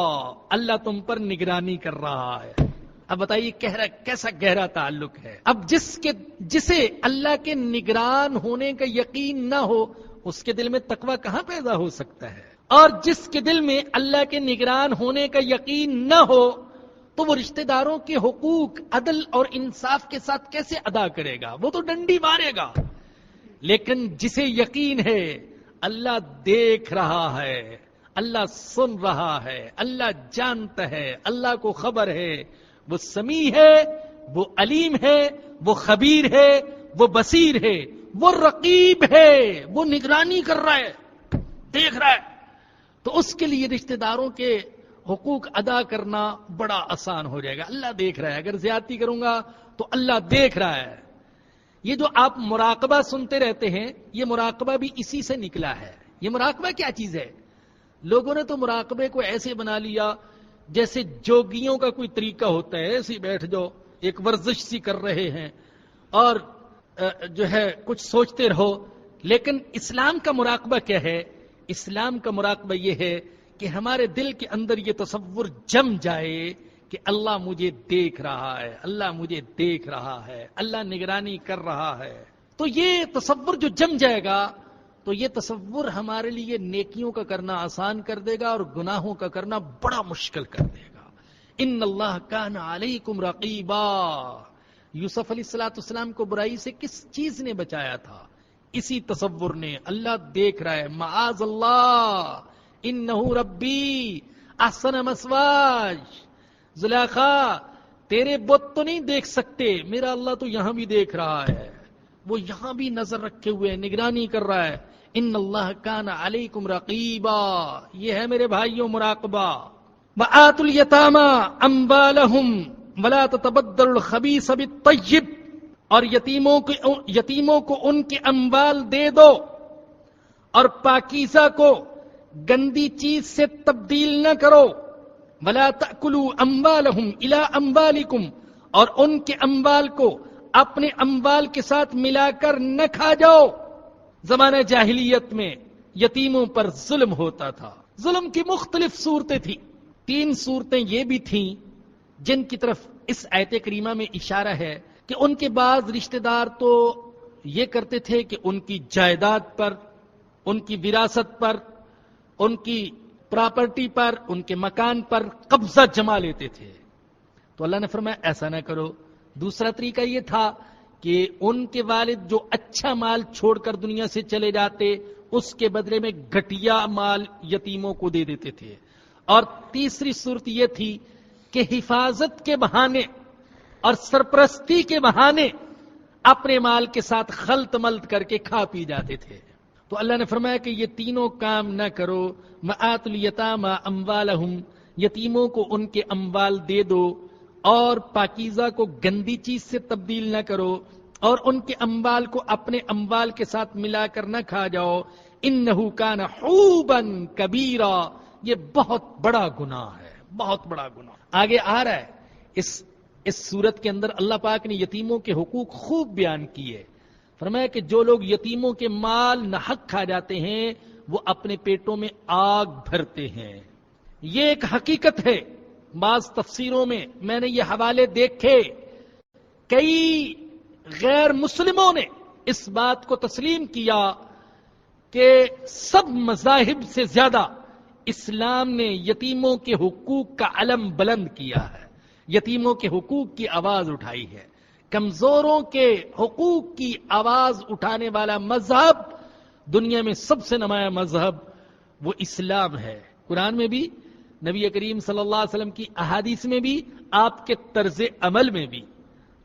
اللہ تم پر نگرانی کر رہا ہے. اب بتائیے کیسا گہرا تعلق ہے. اب جسے اللہ کے نگران ہونے کا یقین نہ ہو اس کے دل میں تقوی کہاں پیدا ہو سکتا ہے؟ اور جس کے دل میں اللہ کے نگران ہونے کا یقین نہ ہو تو وہ رشتہ داروں کے حقوق عدل اور انصاف کے ساتھ کیسے ادا کرے گا؟ وہ تو ڈنڈی مارے گا. لیکن جسے یقین ہے اللہ دیکھ رہا ہے، اللہ سن رہا ہے، اللہ جانتا ہے، اللہ کو خبر ہے، وہ سمیع ہے، وہ علیم ہے، وہ خبیر ہے، وہ بصیر ہے، وہ رقیب ہے، وہ نگرانی کر رہا ہے، دیکھ رہا ہے. تو اس کے لیے رشتہ داروں کے حقوق ادا کرنا بڑا آسان ہو جائے گا. اللہ دیکھ رہا ہے، اگر زیادتی کروں گا تو اللہ دیکھ رہا ہے. یہ جو آپ مراقبہ سنتے رہتے ہیں یہ مراقبہ بھی اسی سے نکلا ہے. یہ مراقبہ کیا چیز ہے؟ لوگوں نے تو مراقبے کو ایسے بنا لیا جیسے جوگیوں کا کوئی طریقہ ہوتا ہے، ایسے بیٹھ جاؤ ایک ورزش سی کر رہے ہیں اور جو ہے کچھ سوچتے رہو. لیکن اسلام کا مراقبہ کیا ہے؟ اسلام کا مراقبہ یہ ہے کہ ہمارے دل کے اندر یہ تصور جم جائے کہ اللہ مجھے دیکھ رہا ہے، اللہ مجھے دیکھ رہا ہے، اللہ نگرانی کر رہا ہے. تو یہ تصور جو جم جائے گا تو یہ تصور ہمارے لیے نیکیوں کا کرنا آسان کر دے گا اور گناہوں کا کرنا بڑا مشکل کر دے گا. ان اللہ کان علیکم رقیبا. یوسف علیہ السلام کو برائی سے کس چیز نے بچایا تھا؟ اسی تصور نے. اللہ دیکھ رہا ہے، معاذ اللہ انہ ربی احسن مسواج. زلیخا تیرے بت تو نہیں دیکھ سکتے، میرا اللہ تو یہاں بھی دیکھ رہا ہے، وہ یہاں بھی نظر رکھے ہوئے نگرانی کر رہا ہے. ان اللہ کان علیکم رقیبا. یہ ہے میرے بھائیوں مراقبہ. وآتوا الیتامی اموالہم ولا تتبدلوا الخبیث بالطیب. اور یتیموں کو ان کے اموال دے دو اور پاکیزہ کو گندی چیز سے تبدیل نہ کرو. ولا تأکلوا اموالہم الی اموالکم. اور ان کے اموال کو اپنے اموال کے ساتھ ملا کر نہ کھا جاؤ. زمانہ جاہلیت میں یتیموں پر ظلم ہوتا تھا، ظلم کی مختلف صورتیں تھیں. 3 صورتیں یہ بھی تھیں جن کی طرف اس آیت کریمہ میں اشارہ ہے کہ ان کے بعض رشتہ دار تو یہ کرتے تھے کہ ان کی جائیداد پر، ان کی وراثت پر، ان کی پراپرٹی پر، ان کے مکان پر قبضہ جما لیتے تھے. تو اللہ نے فرمایا ایسا نہ کرو. دوسرا طریقہ یہ تھا کہ ان کے والد جو اچھا مال چھوڑ کر دنیا سے چلے جاتے اس کے بدلے میں گھٹیا مال یتیموں کو دے دیتے تھے. اور تیسری صورت یہ تھی کہ حفاظت کے بہانے اور سرپرستی کے بہانے اپنے مال کے ساتھ خلط ملط کر کے کھا پی جاتے تھے. تو اللہ نے فرمایا کہ یہ تینوں کام نہ کرو. وآتوا الیتامی اموالہم، یتیموں کو ان کے اموال دے دو، اور پاکیزہ کو گندی چیز سے تبدیل نہ کرو، اور ان کے اموال کو اپنے اموال کے ساتھ ملا کر نہ کھا جاؤ. انہ کان حوبا کبیرا، یہ بہت بڑا گناہ ہے، بہت بڑا گناہ. آگے آ رہا ہے اس صورت کے اندر اللہ پاک نے یتیموں کے حقوق خوب بیان کیے. فرمایا کہ جو لوگ یتیموں کے مال ناحق کھا جاتے ہیں وہ اپنے پیٹوں میں آگ بھرتے ہیں. یہ ایک حقیقت ہے. بعض تفسیروں میں نے یہ حوالے دیکھے، کئی غیر مسلموں نے اس بات کو تسلیم کیا کہ سب مذاہب سے زیادہ اسلام نے یتیموں کے حقوق کا علم بلند کیا ہے، یتیموں کے حقوق کی آواز اٹھائی ہے. کمزوروں کے حقوق کی آواز اٹھانے والا مذہب، دنیا میں سب سے نمایاں مذہب وہ اسلام ہے. قرآن میں بھی، نبی کریم صلی اللہ علیہ وسلم کی احادیث میں بھی، آپ کے طرز عمل میں بھی.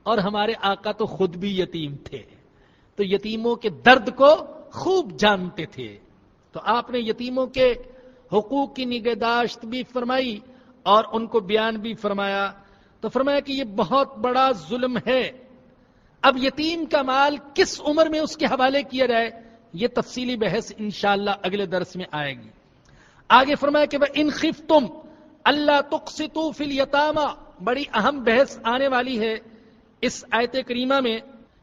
اور ہمارے آقا تو خود بھی یتیم تھے، تو یتیموں کے درد کو خوب جانتے تھے. تو آپ نے یتیموں کے حقوق کی نگہداشت بھی فرمائی اور ان کو بیان بھی فرمایا. تو فرمایا کہ یہ بہت بڑا ظلم ہے. اب یتیم کا مال کس عمر میں اس کے حوالے کیا جائے، یہ تفصیلی بحث انشاءاللہ اگلے درس میں آئے گی. آگے فرمایا کہ وَإِنْ خِفْتُمْ أَلَّا تُقْسِطُوا فِي الْيَتَامَى، بڑی اہم بحث آنے والی ہے اس آیت کریمہ میں.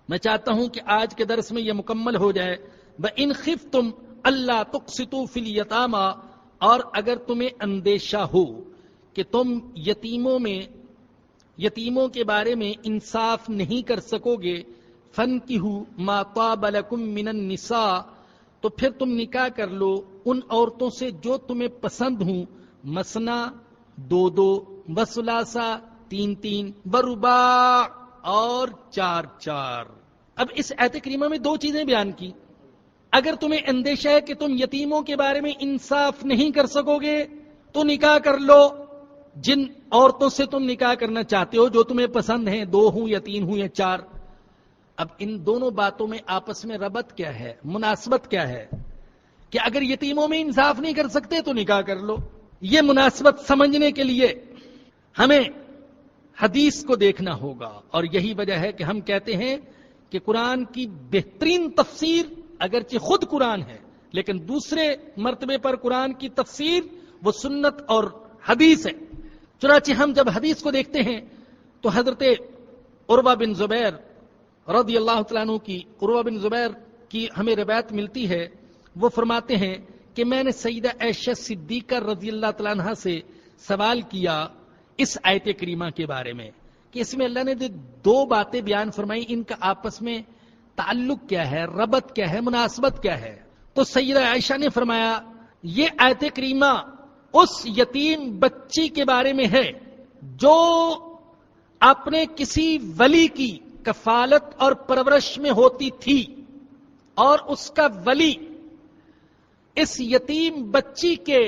میں چاہتا ہوں کہ آج کے درس میں یہ مکمل ہو جائے. وَإِنْ خِفْتُمْ أَلَّا تُقْسِطُوا فِي الْيَتَامَى، اور اگر تمہیں اندیشہ ہو کہ تم یتیموں کے بارے میں انصاف نہیں کر سکو گے، فَانْكِحُوا مَا طَابَ لَكُم مِّنَ النِّسَاءِ، تو پھر تم نکاح کر لو ان عورتوں سے جو تمہیں پسند ہوں. مثنا، 2 وثلاثا، 3 ورباع، اور 4. اب اس آیت کریمہ میں 2 چیزیں بیان کی. اگر تمہیں اندیشہ ہے کہ تم یتیموں کے بارے میں انصاف نہیں کر سکو گے تو نکاح کر لو جن عورتوں سے تم نکاح کرنا چاہتے ہو، جو تمہیں پسند ہیں، 2 ہوں یا 3 ہوں یا 4. اب ان دونوں باتوں میں آپس میں ربط کیا ہے، مناسبت کیا ہے کہ اگر یتیموں میں انصاف نہیں کر سکتے تو نکاح کر لو. یہ مناسبت سمجھنے کے لیے ہمیں حدیث کو دیکھنا ہوگا. اور یہی وجہ ہے کہ ہم کہتے ہیں کہ قرآن کی بہترین تفسیر اگرچہ خود قرآن ہے، لیکن دوسرے مرتبے پر قرآن کی تفسیر وہ سنت اور حدیث ہے. چنانچہ ہم جب حدیث کو دیکھتے ہیں تو حضرت عروہ بن زبیر رضی اللہ تعالیٰ عنہ کی، عروہ بن زبیر کی ہمیں روایت ملتی ہے. وہ فرماتے ہیں کہ میں نے سیدہ عائشہ صدیقہ رضی اللہ تعالیٰ عنہ سے سوال کیا اس آیت کریمہ کے بارے میں کہ اس میں اللہ نے 2 باتیں بیان فرمائی، ان کا آپس میں تعلق کیا ہے، ربط کیا ہے، مناسبت کیا ہے. تو سیدہ عائشہ نے فرمایا یہ آیت کریمہ اس یتیم بچی کے بارے میں ہے جو اپنے کسی ولی کی کفالت اور پرورش میں ہوتی تھی، اور اس کا ولی اس یتیم بچی کے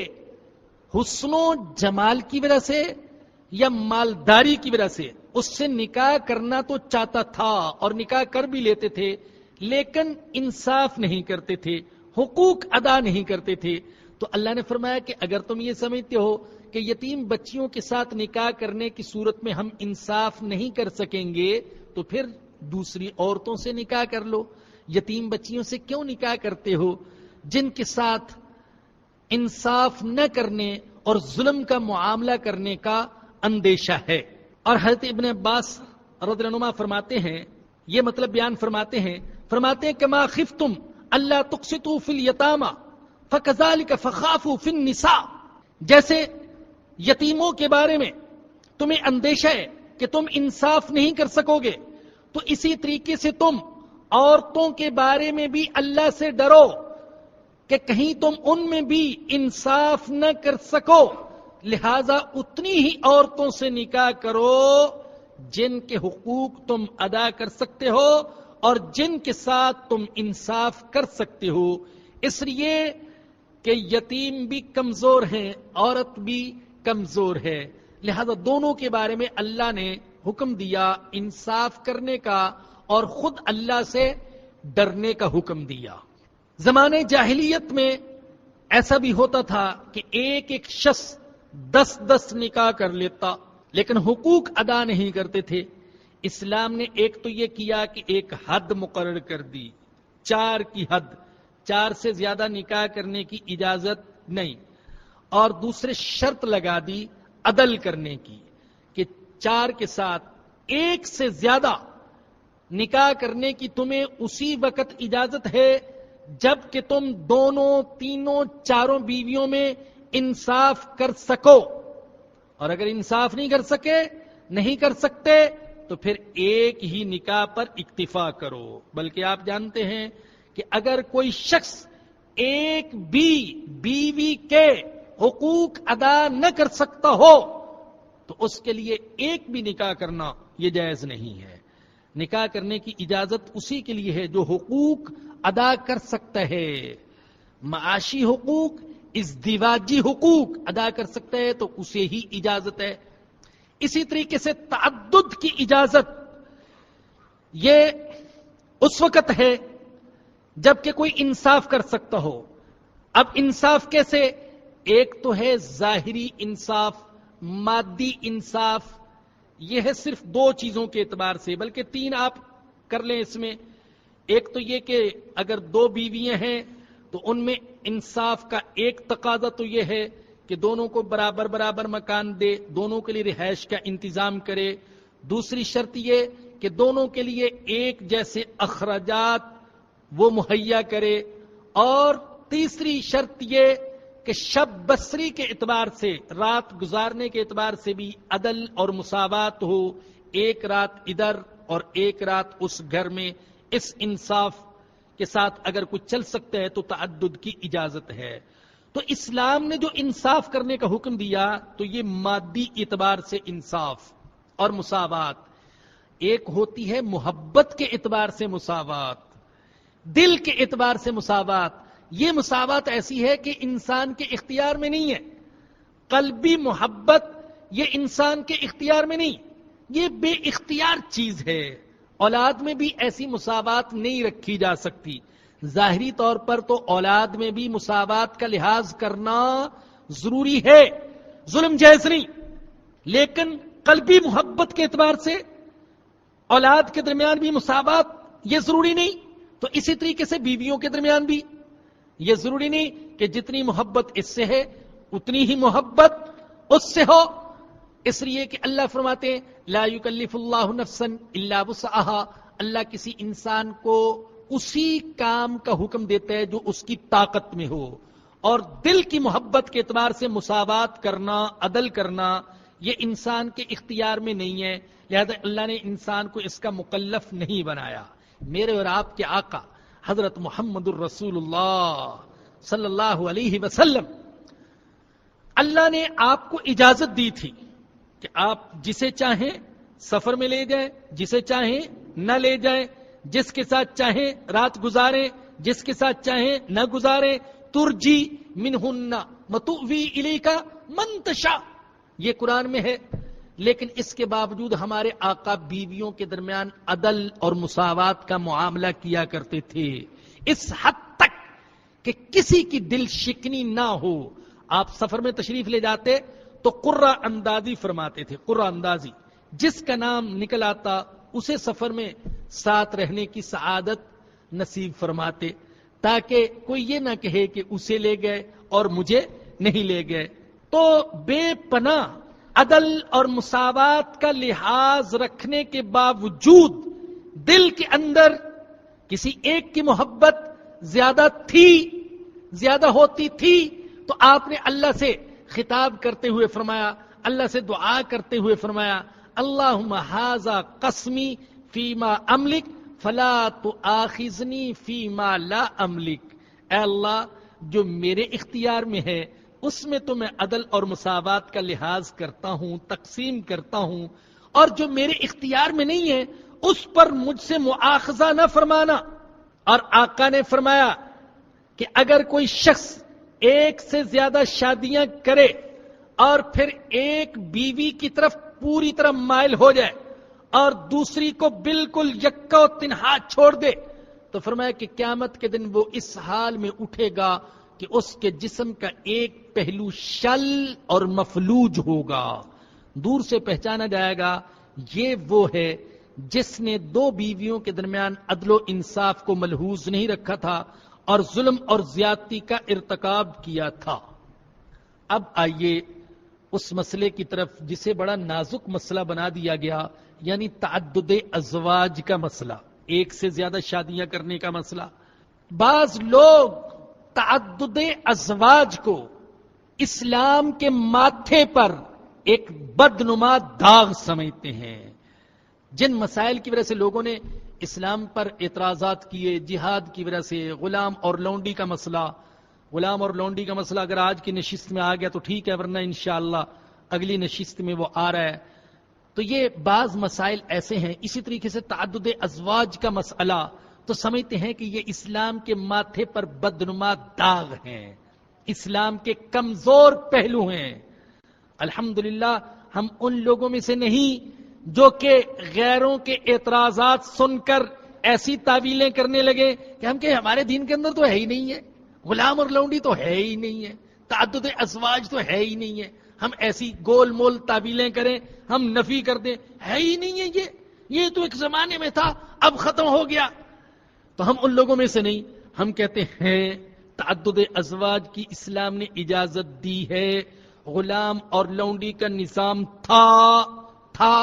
حسن و جمال کی وجہ سے یا مالداری کی وجہ سے اس سے نکاح کرنا تو چاہتا تھا اور نکاح کر بھی لیتے تھے، لیکن انصاف نہیں کرتے تھے، حقوق ادا نہیں کرتے تھے. تو اللہ نے فرمایا کہ اگر تم یہ سمجھتے ہو کہ یتیم بچیوں کے ساتھ نکاح کرنے کی صورت میں ہم انصاف نہیں کر سکیں گے تو پھر دوسری عورتوں سے نکاح کر لو. یتیم بچیوں سے کیوں نکاح کرتے ہو جن کے ساتھ انصاف نہ کرنے اور ظلم کا معاملہ کرنے کا اندیشہ ہے. اور حضرت ابن عباس رضی اللہ عنہ فرماتے ہیں، یہ مطلب بیان فرماتے ہیں کہ ما خفتم اللہ تقسطوا فی الیتامى فَكَذَلِكَ فَخَافُوا فِي النِّسَاءِ، جیسے یتیموں کے بارے میں تمہیں اندیشہ ہے کہ تم انصاف نہیں کر سکو گے، تو اسی طریقے سے تم عورتوں کے بارے میں بھی اللہ سے ڈرو کہ کہیں تم ان میں بھی انصاف نہ کر سکو، لہذا اتنی ہی عورتوں سے نکاح کرو جن کے حقوق تم ادا کر سکتے ہو اور جن کے ساتھ تم انصاف کر سکتے ہو، اس لیے کہ یتیم بھی کمزور ہیں، عورت بھی کمزور ہے، لہذا دونوں کے بارے میں اللہ نے حکم دیا انصاف کرنے کا اور خود اللہ سے ڈرنے کا حکم دیا۔ زمانے جاہلیت میں ایسا بھی ہوتا تھا کہ ایک ایک شخص 10 نکاح کر لیتا، لیکن حقوق ادا نہیں کرتے تھے۔ اسلام نے ایک تو یہ کیا کہ ایک حد مقرر کر دی، 4 کی حد، 4 سے زیادہ نکاح کرنے کی اجازت نہیں، اور دوسرے شرط لگا دی عدل کرنے کی کہ 4 کے ساتھ 1 سے زیادہ نکاح کرنے کی تمہیں اسی وقت اجازت ہے جب کہ تم دونوں، تینوں، چاروں بیویوں میں انصاف کر سکو، اور اگر انصاف نہیں کر سکتے تو پھر ایک ہی نکاح پر اکتفا کرو۔ بلکہ آپ جانتے ہیں کہ اگر کوئی شخص ایک بھی بیوی کے حقوق ادا نہ کر سکتا ہو تو اس کے لیے ایک بھی نکاح کرنا یہ جائز نہیں ہے۔ نکاح کرنے کی اجازت اسی کے لیے ہے جو حقوق ادا کر سکتا ہے، معاشی حقوق، ازدواجی حقوق ادا کر سکتا ہے تو اسے ہی اجازت ہے۔ اسی طریقے سے تعدد کی اجازت یہ اس وقت ہے جب کہ کوئی انصاف کر سکتا ہو۔ اب انصاف کیسے؟ ایک تو ہے ظاہری انصاف، مادی انصاف، یہ ہے صرف 2 چیزوں کے اعتبار سے، بلکہ 3 آپ کر لیں اس میں۔ ایک تو یہ کہ اگر 2 بیویاں ہیں تو ان میں انصاف کا ایک تقاضا تو یہ ہے کہ دونوں کو برابر برابر مکان دے، دونوں کے لیے رہائش کا انتظام کرے۔ دوسری شرط یہ کہ دونوں کے لیے ایک جیسے اخراجات وہ مہیا کرے، اور تیسری شرط یہ کہ شب بسری کے اعتبار سے، رات گزارنے کے اعتبار سے بھی عدل اور مساوات ہو، ایک رات ادھر اور ایک رات اس گھر میں۔ اس انصاف کے ساتھ اگر کچھ چل سکتا ہے تو تعدد کی اجازت ہے۔ تو اسلام نے جو انصاف کرنے کا حکم دیا تو یہ مادی اعتبار سے انصاف اور مساوات۔ ایک ہوتی ہے محبت کے اعتبار سے مساوات، دل کے اعتبار سے مساوات۔ یہ مساوات ایسی ہے کہ انسان کے اختیار میں نہیں ہے، قلبی محبت یہ انسان کے اختیار میں نہیں، یہ بے اختیار چیز ہے۔ اولاد میں بھی ایسی مساوات نہیں رکھی جا سکتی۔ ظاہری طور پر تو اولاد میں بھی مساوات کا لحاظ کرنا ضروری ہے، ظلم جائز نہیں، لیکن قلبی محبت کے اعتبار سے اولاد کے درمیان بھی مساوات یہ ضروری نہیں۔ تو اسی طریقے سے بیویوں کے درمیان بھی یہ ضروری نہیں کہ جتنی محبت اس سے ہے اتنی ہی محبت اس سے ہو۔ اس لیے کہ اللہ فرماتے ہیں لا یکلف اللہ نفسا الا وسعها، اللہ کسی انسان کو اسی کام کا حکم دیتا ہے جو اس کی طاقت میں ہو، اور دل کی محبت کے اعتبار سے مساوات کرنا، عدل کرنا یہ انسان کے اختیار میں نہیں ہے، لہذا اللہ نے انسان کو اس کا مکلف نہیں بنایا۔ میرے اور آپ کے آقا حضرت محمد الرسول اللہ صلی اللہ علیہ وسلم، اللہ نے آپ کو اجازت دی تھی کہ آپ جسے چاہیں سفر میں لے جائیں، جسے چاہیں نہ لے جائیں، جس کے ساتھ چاہیں رات گزاریں، جس کے ساتھ چاہیں نہ گزاریں۔ ترجی منہن متوی الیک من تشاء، یہ قرآن میں ہے، لیکن اس کے باوجود ہمارے آقا بیویوں کے درمیان عدل اور مساوات کا معاملہ کیا کرتے تھے، اس حد تک کہ کسی کی دل شکنی نہ ہو۔ آپ سفر میں تشریف لے جاتے تو قرہ اندازی فرماتے تھے، قرہ اندازی، جس کا نام نکل آتا اسے سفر میں ساتھ رہنے کی سعادت نصیب فرماتے، تاکہ کوئی یہ نہ کہے کہ اسے لے گئے اور مجھے نہیں لے گئے۔ تو بے پناہ عدل اور مساوات کا لحاظ رکھنے کے باوجود دل کے اندر کسی ایک کی محبت زیادہ تھی زیادہ ہوتی تھی تو آپ نے اللہ سے خطاب کرتے ہوئے فرمایا، اللہ سے دعا کرتے ہوئے فرمایا، اللہم ھذا قسمی فیما املک فلا تؤاخذنی فیما لا املک، اے اللہ جو میرے اختیار میں ہے اس میں تو میں عدل اور مساوات کا لحاظ کرتا ہوں، تقسیم کرتا ہوں، اور جو میرے اختیار میں نہیں ہے اس پر مجھ سے مؤاخذہ نہ فرمانا۔ اور آقا نے فرمایا کہ اگر کوئی شخص ایک سے زیادہ شادیاں کرے اور پھر ایک بیوی کی طرف پوری طرح مائل ہو جائے اور دوسری کو بالکل یکا و تنہا چھوڑ دے تو فرمایا کہ قیامت کے دن وہ اس حال میں اٹھے گا کہ اس کے جسم کا ایک پہلو شل اور مفلوج ہوگا، دور سے پہچانا جائے گا یہ وہ ہے جس نے دو بیویوں کے درمیان عدل و انصاف کو ملحوظ نہیں رکھا تھا اور ظلم اور زیادتی کا ارتکاب کیا تھا۔ اب آئیے اس مسئلے کی طرف جسے بڑا نازک مسئلہ بنا دیا گیا، یعنی تعدد ازواج کا مسئلہ، ایک سے زیادہ شادیاں کرنے کا مسئلہ۔ بعض لوگ تعدد ازواج کو اسلام کے ماتھے پر ایک بدنما داغ سمجھتے ہیں۔ جن مسائل کی وجہ سے لوگوں نے اسلام پر اعتراضات کیے، جہاد کی وجہ سے، غلام اور لونڈی کا مسئلہ، غلام اور لونڈی کا مسئلہ اگر آج کی نشست میں آ گیا تو ٹھیک ہے، ورنہ انشاءاللہ اگلی نشست میں وہ آ رہا ہے۔ تو یہ بعض مسائل ایسے ہیں۔ اسی طریقے سے تعدد ازواج کا مسئلہ تو سمجھتے ہیں کہ یہ اسلام کے ماتھے پر بدنما داغ ہیں، اسلام کے کمزور پہلو ہیں۔ الحمدللہ ہم ان لوگوں میں سے نہیں جو کہ غیروں کے اعتراضات سن کر ایسی تعویلیں کرنے لگے کہ ہم کہ ہمارے دین کے اندر تو ہے ہی نہیں ہے، غلام اور لونڈی تو ہے ہی نہیں ہے، تعدد ازواج تو ہے ہی نہیں ہے، ہم ایسی گول مول تعویلیں کریں، ہم نفی کر دیں، ہے ہی نہیں ہے یہ تو ایک زمانے میں تھا اب ختم ہو گیا۔ تو ہم ان لوگوں میں سے نہیں، ہم کہتے ہیں تعدد ازواج کی اسلام نے اجازت دی ہے، غلام اور لونڈی کا نظام تھا،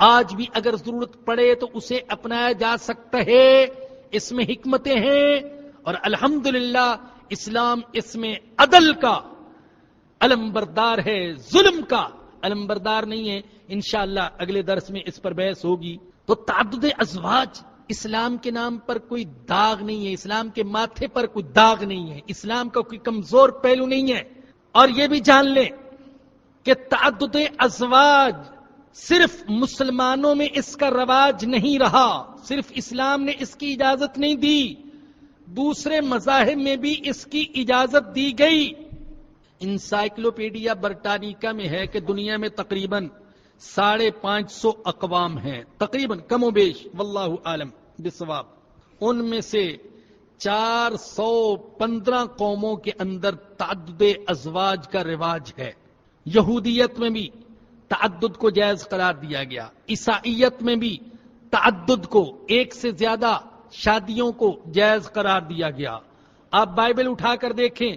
آج بھی اگر ضرورت پڑے تو اسے اپنایا جا سکتا ہے، اس میں حکمتیں ہیں، اور الحمدللہ اسلام اس میں عدل کا علمبردار ہے، ظلم کا علمبردار نہیں ہے۔ انشاءاللہ اگلے درس میں اس پر بحث ہوگی۔ تو تعدد ازواج اسلام کے نام پر کوئی داغ نہیں ہے، اسلام کے ماتھے پر کوئی داغ نہیں ہے، اسلام کا کوئی کمزور پہلو نہیں ہے۔ اور یہ بھی جان لیں کہ تعدد ازواج صرف مسلمانوں میں اس کا رواج نہیں رہا، صرف اسلام نے اس کی اجازت نہیں دی، دوسرے مذاہب میں بھی اس کی اجازت دی گئی۔ انسائکلوپیڈیا برٹانیکا میں ہے کہ دنیا میں تقریباً 550 اقوام ہیں، تقریباً کم و بیش، واللہ عالم بالصواب۔ ان میں سے 415 قوموں کے اندر تعدد ازواج کا رواج ہے۔ یہودیت میں بھی تعدد کو جائز قرار دیا گیا، عیسائیت میں بھی تعدد کو، ایک سے زیادہ شادیوں کو جائز قرار دیا گیا۔ آپ بائبل اٹھا کر دیکھیں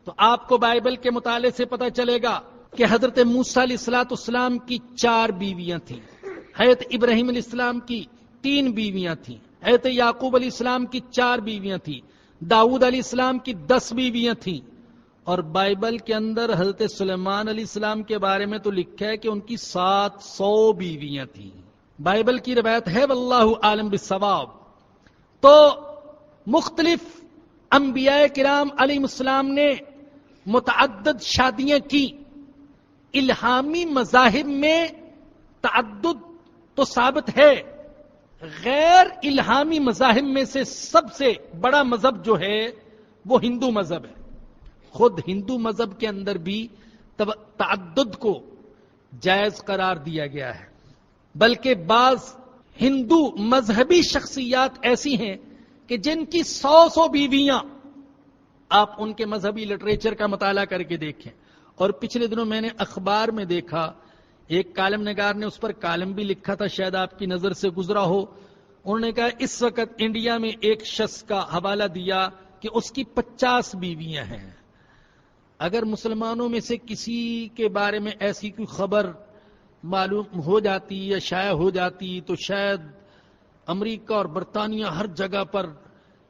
تو آپ کو بائبل کے مطالعے سے پتہ چلے گا کہ حضرت موسیٰ علیہ السلام کی 4 بیویاں تھیں، حضرت ابراہیم علیہ السلام کی 3 بیویاں تھیں، حضرت یعقوب علیہ السلام کی 4 بیویاں تھیں، داؤد علیہ السلام کی 10 بیویاں تھیں، اور بائبل کے اندر حضرت سلیمان علیہ السلام کے بارے میں تو لکھا ہے کہ ان کی 700 بیویاں تھیں۔ بائبل کی روایت ہے، واللہ عالم بالصواب۔ تو مختلف انبیاء کرام علیہ السلام نے متعدد شادیاں کی۔ الہامی مذاہب میں تعدد تو ثابت ہے، غیر الہامی مذاہب میں سے سب سے بڑا مذہب جو ہے وہ ہندو مذہب ہے۔ خود ہندو مذہب کے اندر بھی تعدد کو جائز قرار دیا گیا ہے، بلکہ بعض ہندو مذہبی شخصیات ایسی ہیں کہ جن کی 100 بیویاں، آپ ان کے مذہبی لٹریچر کا مطالعہ کر کے دیکھیں۔ اور پچھلے دنوں میں نے اخبار میں دیکھا، ایک کالم نگار نے اس پر کالم بھی لکھا تھا، شاید آپ کی نظر سے گزرا ہو۔ انہوں نے کہا اس وقت انڈیا میں ایک شخص کا حوالہ دیا کہ اس کی 50 بیویاں ہیں۔ اگر مسلمانوں میں سے کسی کے بارے میں ایسی کوئی خبر معلوم ہو جاتی یا شائع ہو جاتی تو شاید امریکہ اور برطانیہ ہر جگہ پر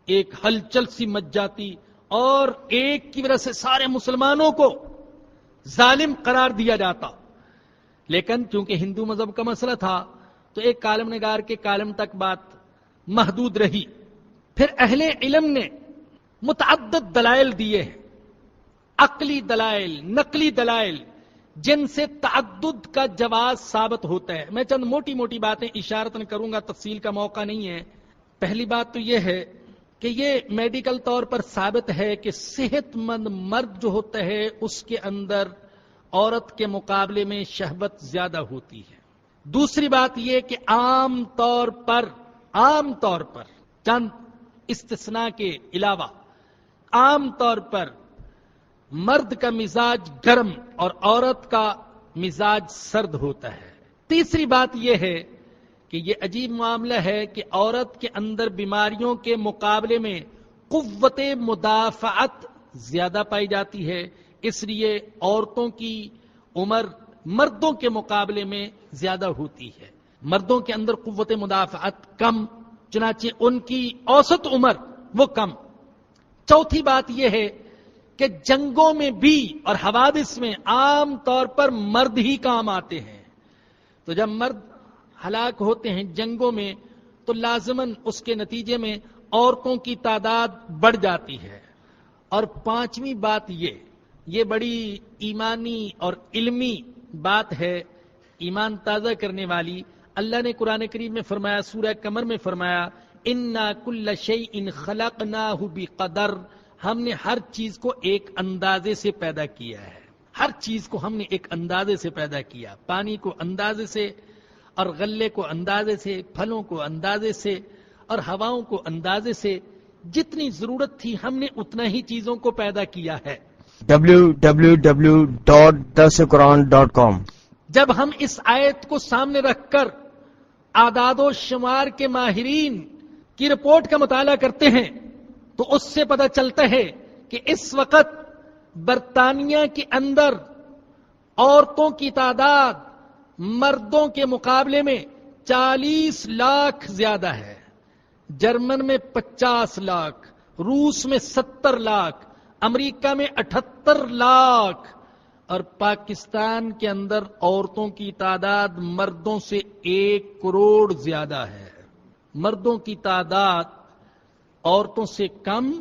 ایک ہلچل سی مچ جاتی، اور ایک کی وجہ سے سارے مسلمانوں کو ظالم قرار دیا جاتا. لیکن چونکہ ہندو مذہب کا مسئلہ تھا تو ایک کالم نگار کے کالم تک بات محدود رہی. پھر اہل علم نے متعدد دلائل دیے ہیں، عقلی دلائل، نقلی دلائل، جن سے تعدد کا جواز ثابت ہوتا ہے. میں چند موٹی موٹی باتیں اشارتاً کروں گا، تفصیل کا موقع نہیں ہے. پہلی بات تو یہ ہے کہ یہ میڈیکل طور پر ثابت ہے کہ صحت مند مرد جو ہوتا ہے اس کے اندر عورت کے مقابلے میں شہوت زیادہ ہوتی ہے. دوسری بات یہ کہ عام طور پر چند استثناء کے علاوہ عام طور پر مرد کا مزاج گرم اور عورت کا مزاج سرد ہوتا ہے. تیسری بات یہ ہے کہ یہ عجیب معاملہ ہے کہ عورت کے اندر بیماریوں کے مقابلے میں قوت مدافعت زیادہ پائی جاتی ہے، اس لیے عورتوں کی عمر مردوں کے مقابلے میں زیادہ ہوتی ہے. مردوں کے اندر قوت مدافعت کم، چنانچہ ان کی اوسط عمر وہ کم. چوتھی بات یہ ہے کہ جنگوں میں بھی اور حوادث میں عام طور پر مرد ہی کام آتے ہیں. تو جب مرد ہلاک ہوتے ہیں جنگوں میں تو لازماً اس کے نتیجے میں عورتوں کی تعداد بڑھ جاتی ہے. اور پانچویں بات یہ بڑی ایمانی اور علمی بات ہے، ایمان تازہ کرنے والی. اللہ نے قرآن کریم میں فرمایا، سورہ قمر میں فرمایا، اِنَّا كُلَّ شَيْءٍ خَلَقْنَاهُ بِقَدَرٍ، ہم نے ہر چیز کو ایک اندازے سے پیدا کیا ہے. ہر چیز کو ہم نے ایک اندازے سے پیدا کیا. پانی کو اندازے سے، اور غلے کو اندازے سے، پھلوں کو اندازے سے، اور ہواؤں کو اندازے سے. جتنی ضرورت تھی ہم نے اتنا ہی چیزوں کو پیدا کیا ہے. www.darsequran.com. جب ہم اس آیت کو سامنے رکھ کر اعداد و شمار کے ماہرین کی رپورٹ کا مطالعہ کرتے ہیں تو اس سے پتہ چلتا ہے کہ اس وقت برطانیہ کے اندر عورتوں کی تعداد مردوں کے مقابلے میں 40 لاکھ زیادہ ہے. جرمن میں 50 لاکھ، روس میں 70 لاکھ، امریکہ میں 78 لاکھ، اور پاکستان کے اندر عورتوں کی تعداد مردوں سے 1 کروڑ زیادہ ہے. مردوں کی تعداد عورتوں سے کم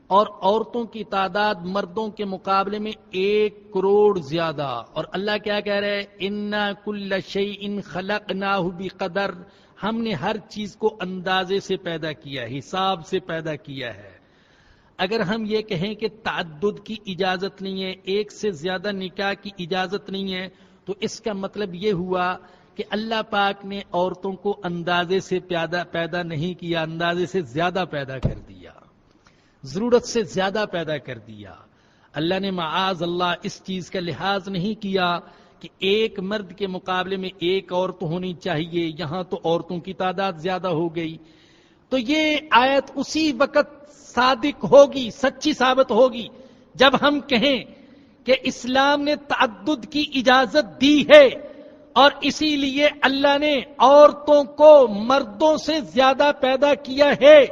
اور عورتوں کی تعداد مردوں کے مقابلے میں 1 کروڑ زیادہ. اور اللہ کیا کہہ رہے ہیں؟ اِنَّا كُلَّ شَيْءٍ خَلَقْنَاهُ بِقَدَرٍ، ہم نے ہر چیز کو اندازے سے پیدا کیا، حساب سے پیدا کیا ہے. اگر ہم یہ کہیں کہ تعدد کی اجازت نہیں ہے، ایک سے زیادہ نکاح کی اجازت نہیں ہے، تو اس کا مطلب یہ ہوا کہ اللہ پاک نے عورتوں کو اندازے سے پیدا نہیں کیا، اندازے سے زیادہ پیدا کر دیا، ضرورت سے زیادہ پیدا کر دیا. اللہ نے معاذ اللہ اس چیز کا لحاظ نہیں کیا کہ ایک مرد کے مقابلے میں 1 عورت ہونی چاہیے، یہاں تو عورتوں کی تعداد زیادہ ہو گئی. تو یہ آیت اسی وقت صادق ہوگی، سچی ثابت ہوگی جب ہم کہیں کہ اسلام نے تعدد کی اجازت دی ہے اور اسی لیے اللہ نے عورتوں کو مردوں سے زیادہ پیدا کیا ہے.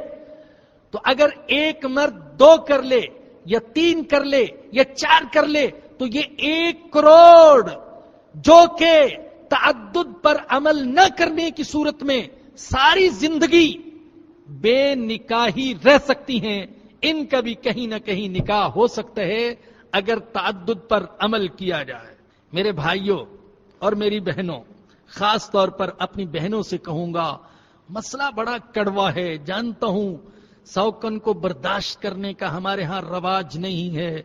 تو اگر ایک مرد 2 کر لے یا 3 کر لے یا 4 کر لے تو یہ 1 کروڑ جو کہ تعدد پر عمل نہ کرنے کی صورت میں ساری زندگی بے نکاحی رہ سکتی ہیں، ان کا بھی کہیں نہ کہیں نکاح ہو سکتا ہے اگر تعدد پر عمل کیا جائے. میرے بھائیوں اور میری بہنوں، خاص طور پر اپنی بہنوں سے کہوں گا، مسئلہ بڑا کڑوا ہے، جانتا ہوں سوکن کو برداشت کرنے کا ہمارے ہاں رواج نہیں ہے،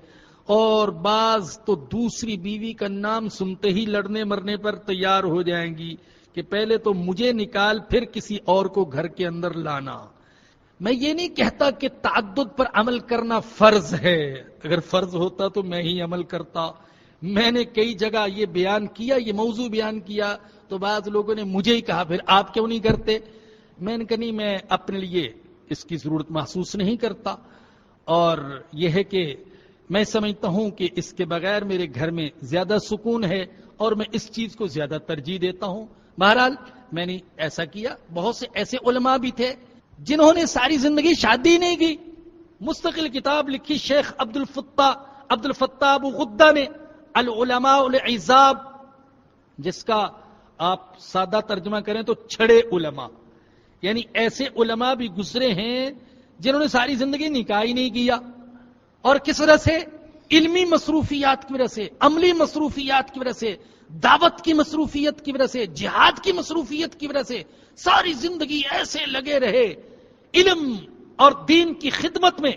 اور بعض تو دوسری بیوی کا نام سنتے ہی لڑنے مرنے پر تیار ہو جائیں گی کہ پہلے تو مجھے نکال پھر کسی اور کو گھر کے اندر لانا. میں یہ نہیں کہتا کہ تعدد پر عمل کرنا فرض ہے، اگر فرض ہوتا تو میں ہی عمل کرتا. میں نے کئی جگہ یہ بیان کیا، یہ موضوع بیان کیا، تو بعض لوگوں نے مجھے ہی کہا پھر آپ کیوں نہیں کرتے. میں نے کہا نہیں، میں اپنے لیے اس کی ضرورت محسوس نہیں کرتا، اور یہ ہے کہ میں سمجھتا ہوں کہ اس کے بغیر میرے گھر میں زیادہ سکون ہے اور میں اس چیز کو زیادہ ترجیح دیتا ہوں. بہرحال میں نے ایسا کیا. بہت سے ایسے علماء بھی تھے جنہوں نے ساری زندگی شادی نہیں کی، مستقل کتاب لکھی شیخ عبد الفتاح ابو غدہ نے، العلماء العزاب، جس کا آپ سادہ ترجمہ کریں تو چھڑے علماء، یعنی ایسے علماء بھی گزرے ہیں جنہوں نے ساری زندگی نکاح ہی نہیں کیا، اور کس وجہ سے؟ علمی مصروفیات کی وجہ سے، عملی مصروفیات کی وجہ سے، دعوت کی مصروفیت کی وجہ سے، جہاد کی مصروفیت کی وجہ سے ساری زندگی ایسے لگے رہے علم اور دین کی خدمت میں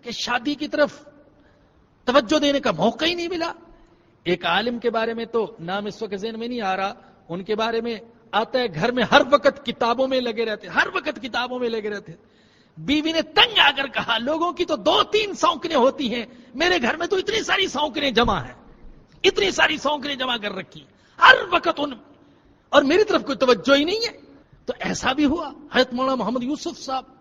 کہ شادی کی طرف توجہ دینے کا موقع ہی نہیں ملا۔ ایک عالم کے بارے میں تو نام اس وقت ذہن میں نہیں آ رہا، ان کے بارے میں آتا ہے گھر میں ہر وقت کتابوں میں لگے رہتے، ہر وقت کتابوں میں لگے رہتے۔ بیوی نے تنگ آ کر کہا لوگوں کی تو 2-3 سونکنیں ہوتی ہیں، میرے گھر میں تو اتنی ساری سونکنیں جمع ہیں، اتنی ساری سونکنیں جمع کر رکھی ہیں ہر وقت اور میری طرف کوئی توجہ ہی نہیں ہے۔ تو ایسا بھی ہوا۔ حضرت مولانا محمد یوسف صاحب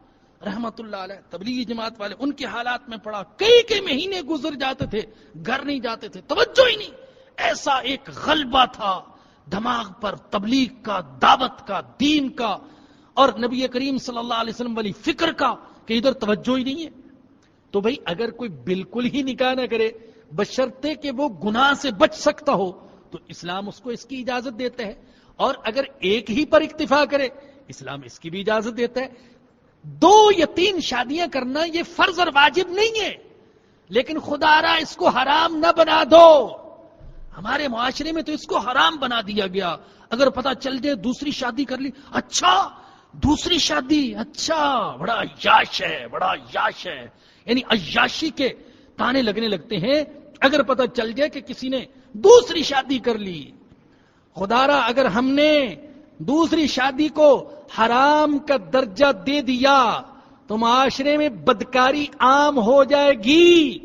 رحمت اللہ علیہ تبلیغی جماعت والے، ان کے حالات میں پڑا، کئی مہینے گزر جاتے تھے، گھر نہیں جاتے تھے، توجہ ہی نہیں۔ ایسا ایک غلبہ تھا دماغ پر تبلیغ کا، دعوت کا، دین کا اور نبی کریم صلی اللہ علیہ وسلم والی فکر کا کہ ادھر توجہ ہی نہیں ہے۔ تو بھائی اگر کوئی بالکل ہی نکاح نہ کرے بشرطے کہ وہ گناہ سے بچ سکتا ہو تو اسلام اس کو اس کی اجازت دیتا ہے، اور اگر ایک ہی پر اکتفا کرے اسلام اس کی بھی اجازت دیتا ہے۔ 2 یا 3 شادیاں کرنا یہ فرض اور واجب نہیں ہے، لیکن خدا را اس کو حرام نہ بنا دو۔ ہمارے معاشرے میں تو اس کو حرام بنا دیا گیا۔ اگر پتہ چل جائے دوسری شادی کر لی، اچھا دوسری شادی، اچھا بڑا عیاش ہے، بڑا عیاش ہے، یعنی عیاشی کے تانے لگنے لگتے ہیں اگر پتہ چل جائے کہ کسی نے دوسری شادی کر لی۔ خدا را اگر ہم نے دوسری شادی کو حرام کا درجہ دے دیا تو معاشرے میں بدکاری عام ہو جائے گی،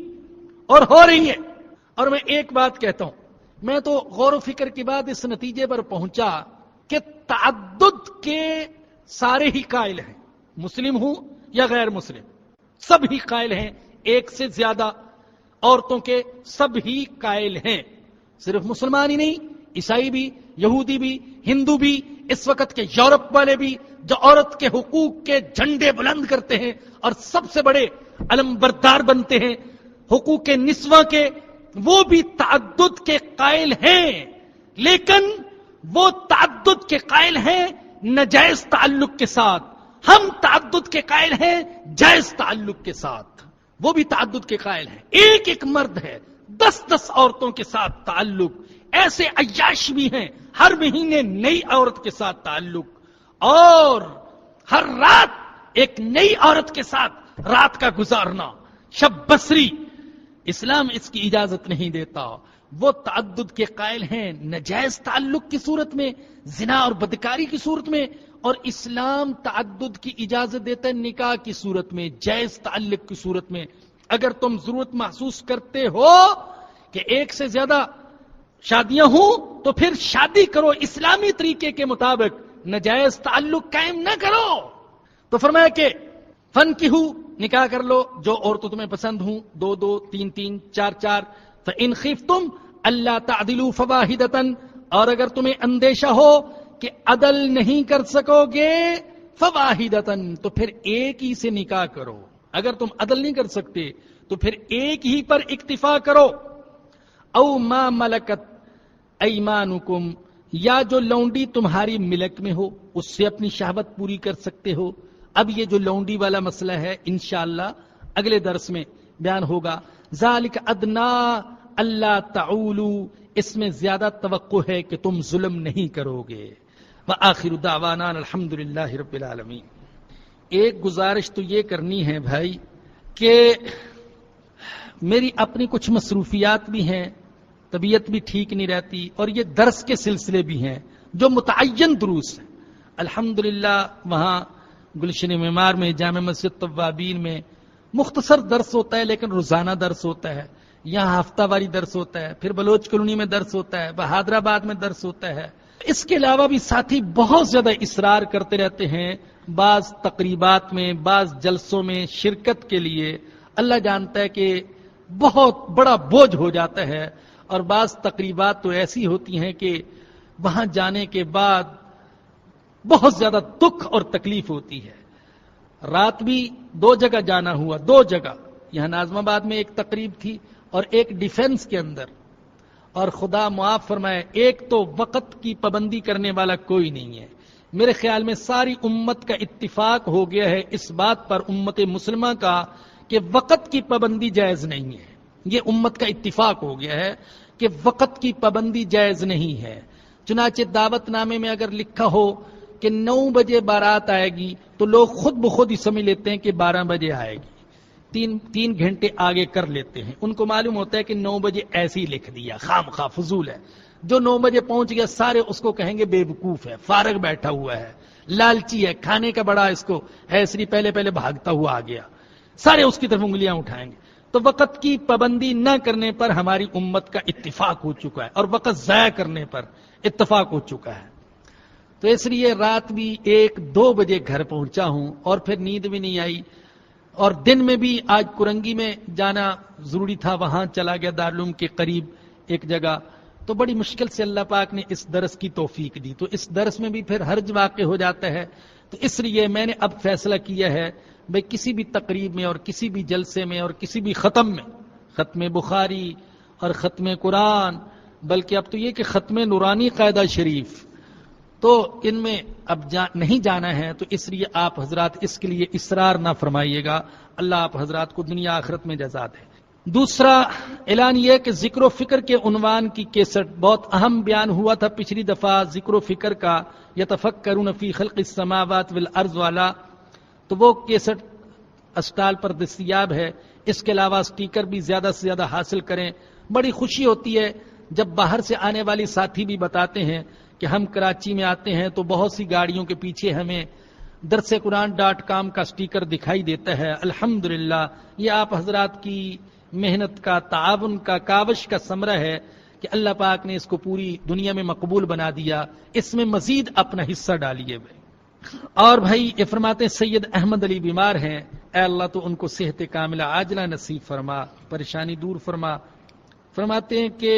اور ہو رہی ہے۔ اور میں ایک بات کہتا ہوں، میں تو غور و فکر کے بعد اس نتیجے پر پہنچا کہ تعدد کے سارے ہی قائل ہیں، مسلم ہوں یا غیر مسلم، سب ہی قائل ہیں، ایک سے زیادہ عورتوں کے سب ہی قائل ہیں۔ صرف مسلمان ہی نہیں، عیسائی بھی، یہودی بھی، ہندو بھی، اس وقت کے یورپ والے بھی جو عورت کے حقوق کے جھنڈے بلند کرتے ہیں اور سب سے بڑے علم بردار بنتے ہیں حقوق کے نسواں کے، وہ بھی تعدد کے قائل ہیں، لیکن وہ تعدد کے قائل ہیں ناجائز تعلق کے ساتھ، ہم تعدد کے قائل ہیں جائز تعلق کے ساتھ۔ وہ بھی تعدد کے قائل ہیں، ایک مرد ہے 10 عورتوں کے ساتھ تعلق، ایسے عیاش بھی ہیں ہر مہینے نئی عورت کے ساتھ تعلق، اور ہر رات ایک نئی عورت کے ساتھ رات کا گزارنا، شب بسری۔ اسلام اس کی اجازت نہیں دیتا۔ وہ تعدد کے قائل ہیں ناجائز تعلق کی صورت میں، زنا اور بدکاری کی صورت میں، اور اسلام تعدد کی اجازت دیتا ہے نکاح کی صورت میں، جائز تعلق کی صورت میں۔ اگر تم ضرورت محسوس کرتے ہو کہ ایک سے زیادہ شادیاں ہوں تو پھر شادی کرو اسلامی طریقے کے مطابق، ناجائز تعلق قائم نہ کرو۔ تو فرمایا کہ فن کی ہو، نکاح کر لو جو عورتوں تمہیں پسند ہوں، 2 3 3 4 4۔ فَإِنْ خِفْتُمْ أَلَّا تَعْدِلُوا فَوَاحِدَةً، اور اگر تمہیں اندیشہ ہو کہ عدل نہیں کر سکو گے، فَوَاحِدَةً، تو پھر ایک ہی سے نکاح کرو۔ اگر تم عدل نہیں کر سکتے تو پھر ایک ہی پر اکتفا کرو۔ او ما ملکت ایمانکم، یا جو لونڈی تمہاری ملک میں ہو اس سے اپنی شہوت پوری کر سکتے ہو۔ اب یہ جو لونڈی والا مسئلہ ہے انشاءاللہ اگلے درس میں بیان ہوگا۔ ذالک ادنا اللہ تعولوا، اس میں زیادہ توقع ہے کہ تم ظلم نہیں کرو گے۔ وآخر دعوانا الحمدللہ رب العالمین۔ ایک گزارش تو یہ کرنی ہے بھائی کہ میری اپنی کچھ مصروفیات بھی ہیں، طبیعت بھی ٹھیک نہیں رہتی، اور یہ درس کے سلسلے بھی ہیں جو متعین دروس ہیں۔ الحمدللہ وہاں گلشن معمار میں، جامع مسجد طوابین میں مختصر درس ہوتا ہے لیکن روزانہ درس ہوتا ہے، یہاں ہفتہ واری درس ہوتا ہے، پھر بلوچ کالونی میں درس ہوتا ہے، بہادر آباد میں درس ہوتا ہے۔ اس کے علاوہ بھی ساتھی بہت زیادہ اصرار کرتے رہتے ہیں بعض تقریبات میں، بعض جلسوں میں شرکت کے لیے۔ اللہ جانتا ہے کہ بہت بڑا بوجھ ہو جاتا ہے، اور بعض تقریبات تو ایسی ہوتی ہیں کہ وہاں جانے کے بعد بہت زیادہ دکھ اور تکلیف ہوتی ہے۔ رات بھی 2 جگہ جانا ہوا، 2 جگہ، یہاں ناظم آباد میں ایک تقریب تھی اور ایک ڈیفنس کے اندر، اور خدا معاف فرمائے ایک تو وقت کی پابندی کرنے والا کوئی نہیں ہے۔ میرے خیال میں ساری امت کا اتفاق ہو گیا ہے اس بات پر، امت مسلمہ کا، کہ وقت کی پابندی جائز نہیں ہے۔ یہ امت کا اتفاق ہو گیا ہے کہ وقت کی پابندی جائز نہیں ہے۔ چنانچہ دعوت نامے میں اگر لکھا ہو کہ 9 بجے بارات آئے گی تو لوگ خود بخود ہی سمجھ لیتے ہیں کہ 12 بجے آئے گی، 3 گھنٹے آگے کر لیتے ہیں۔ ان کو معلوم ہوتا ہے کہ 9 بجے ایسے ہی لکھ دیا، خام خواہ فضول ہے۔ جو 9 بجے پہنچ گیا سارے اس کو کہیں گے بے وقوف ہے، فارغ بیٹھا ہوا ہے، لالچی ہے، کھانے کا بڑا اس کو ہے، اس لیے پہلے بھاگتا ہوا آ گیا، سارے اس کی طرف انگلیاں اٹھائیں گے۔ تو وقت کی پابندی نہ کرنے پر ہماری امت کا اتفاق ہو چکا ہے، اور وقت ضائع کرنے پر اتفاق ہو چکا ہے۔ تو اس لیے رات بھی 1-2 بجے گھر پہنچا ہوں اور پھر نیند بھی نہیں آئی، اور دن میں بھی آج کرنگی میں جانا ضروری تھا، وہاں چلا گیا دارالعلوم کے قریب ایک جگہ، تو بڑی مشکل سے اللہ پاک نے اس درس کی توفیق دی، تو اس درس میں بھی پھر حرج واقع ہو جاتا ہے۔ تو اس لیے میں نے اب فیصلہ کیا ہے بھئی کسی بھی تقریب میں اور کسی بھی جلسے میں اور کسی بھی ختم میں، ختم بخاری اور ختم قرآن، بلکہ اب تو یہ کہ ختم نورانی قاعدہ شریف، تو ان میں اب نہیں جانا ہے، تو اس لیے آپ حضرات اس کے لیے اصرار نہ فرمائیے گا، اللہ آپ حضرات کو دنیا آخرت میں جزا دے۔ دوسرا اعلان یہ کہ ذکر و فکر کے عنوان کی کیسٹ بہت اہم بیان ہوا تھا پچھلی دفعہ، ذکر و فکر کا، یتفکرون فی خلق السماوات والارض والا، تو وہ کیسٹ اسٹال پر دستیاب ہے۔ اس کے علاوہ سٹیکر بھی زیادہ سے زیادہ حاصل کریں۔ بڑی خوشی ہوتی ہے جب باہر سے آنے والی ساتھی بھی بتاتے ہیں کہ ہم کراچی میں آتے ہیں تو بہت سی گاڑیوں کے پیچھے ہمیں درسقرآن.com کا سٹیکر دکھائی دیتا ہے۔ الحمدللہ یہ آپ حضرات کی محنت کا، تعاون کا، کاوش کا ثمرہ ہے کہ اللہ پاک نے اس کو پوری دنیا میں مقبول بنا دیا۔ اس میں مزید اپنا حصہ ڈالیے بھائی۔ اور بھائی یہ فرماتے ہیں سید احمد علی بیمار ہیں، اے اللہ تو ان کو صحت کاملہ عاجلہ نصیب فرما، پریشانی دور فرما۔ فرماتے ہیں کہ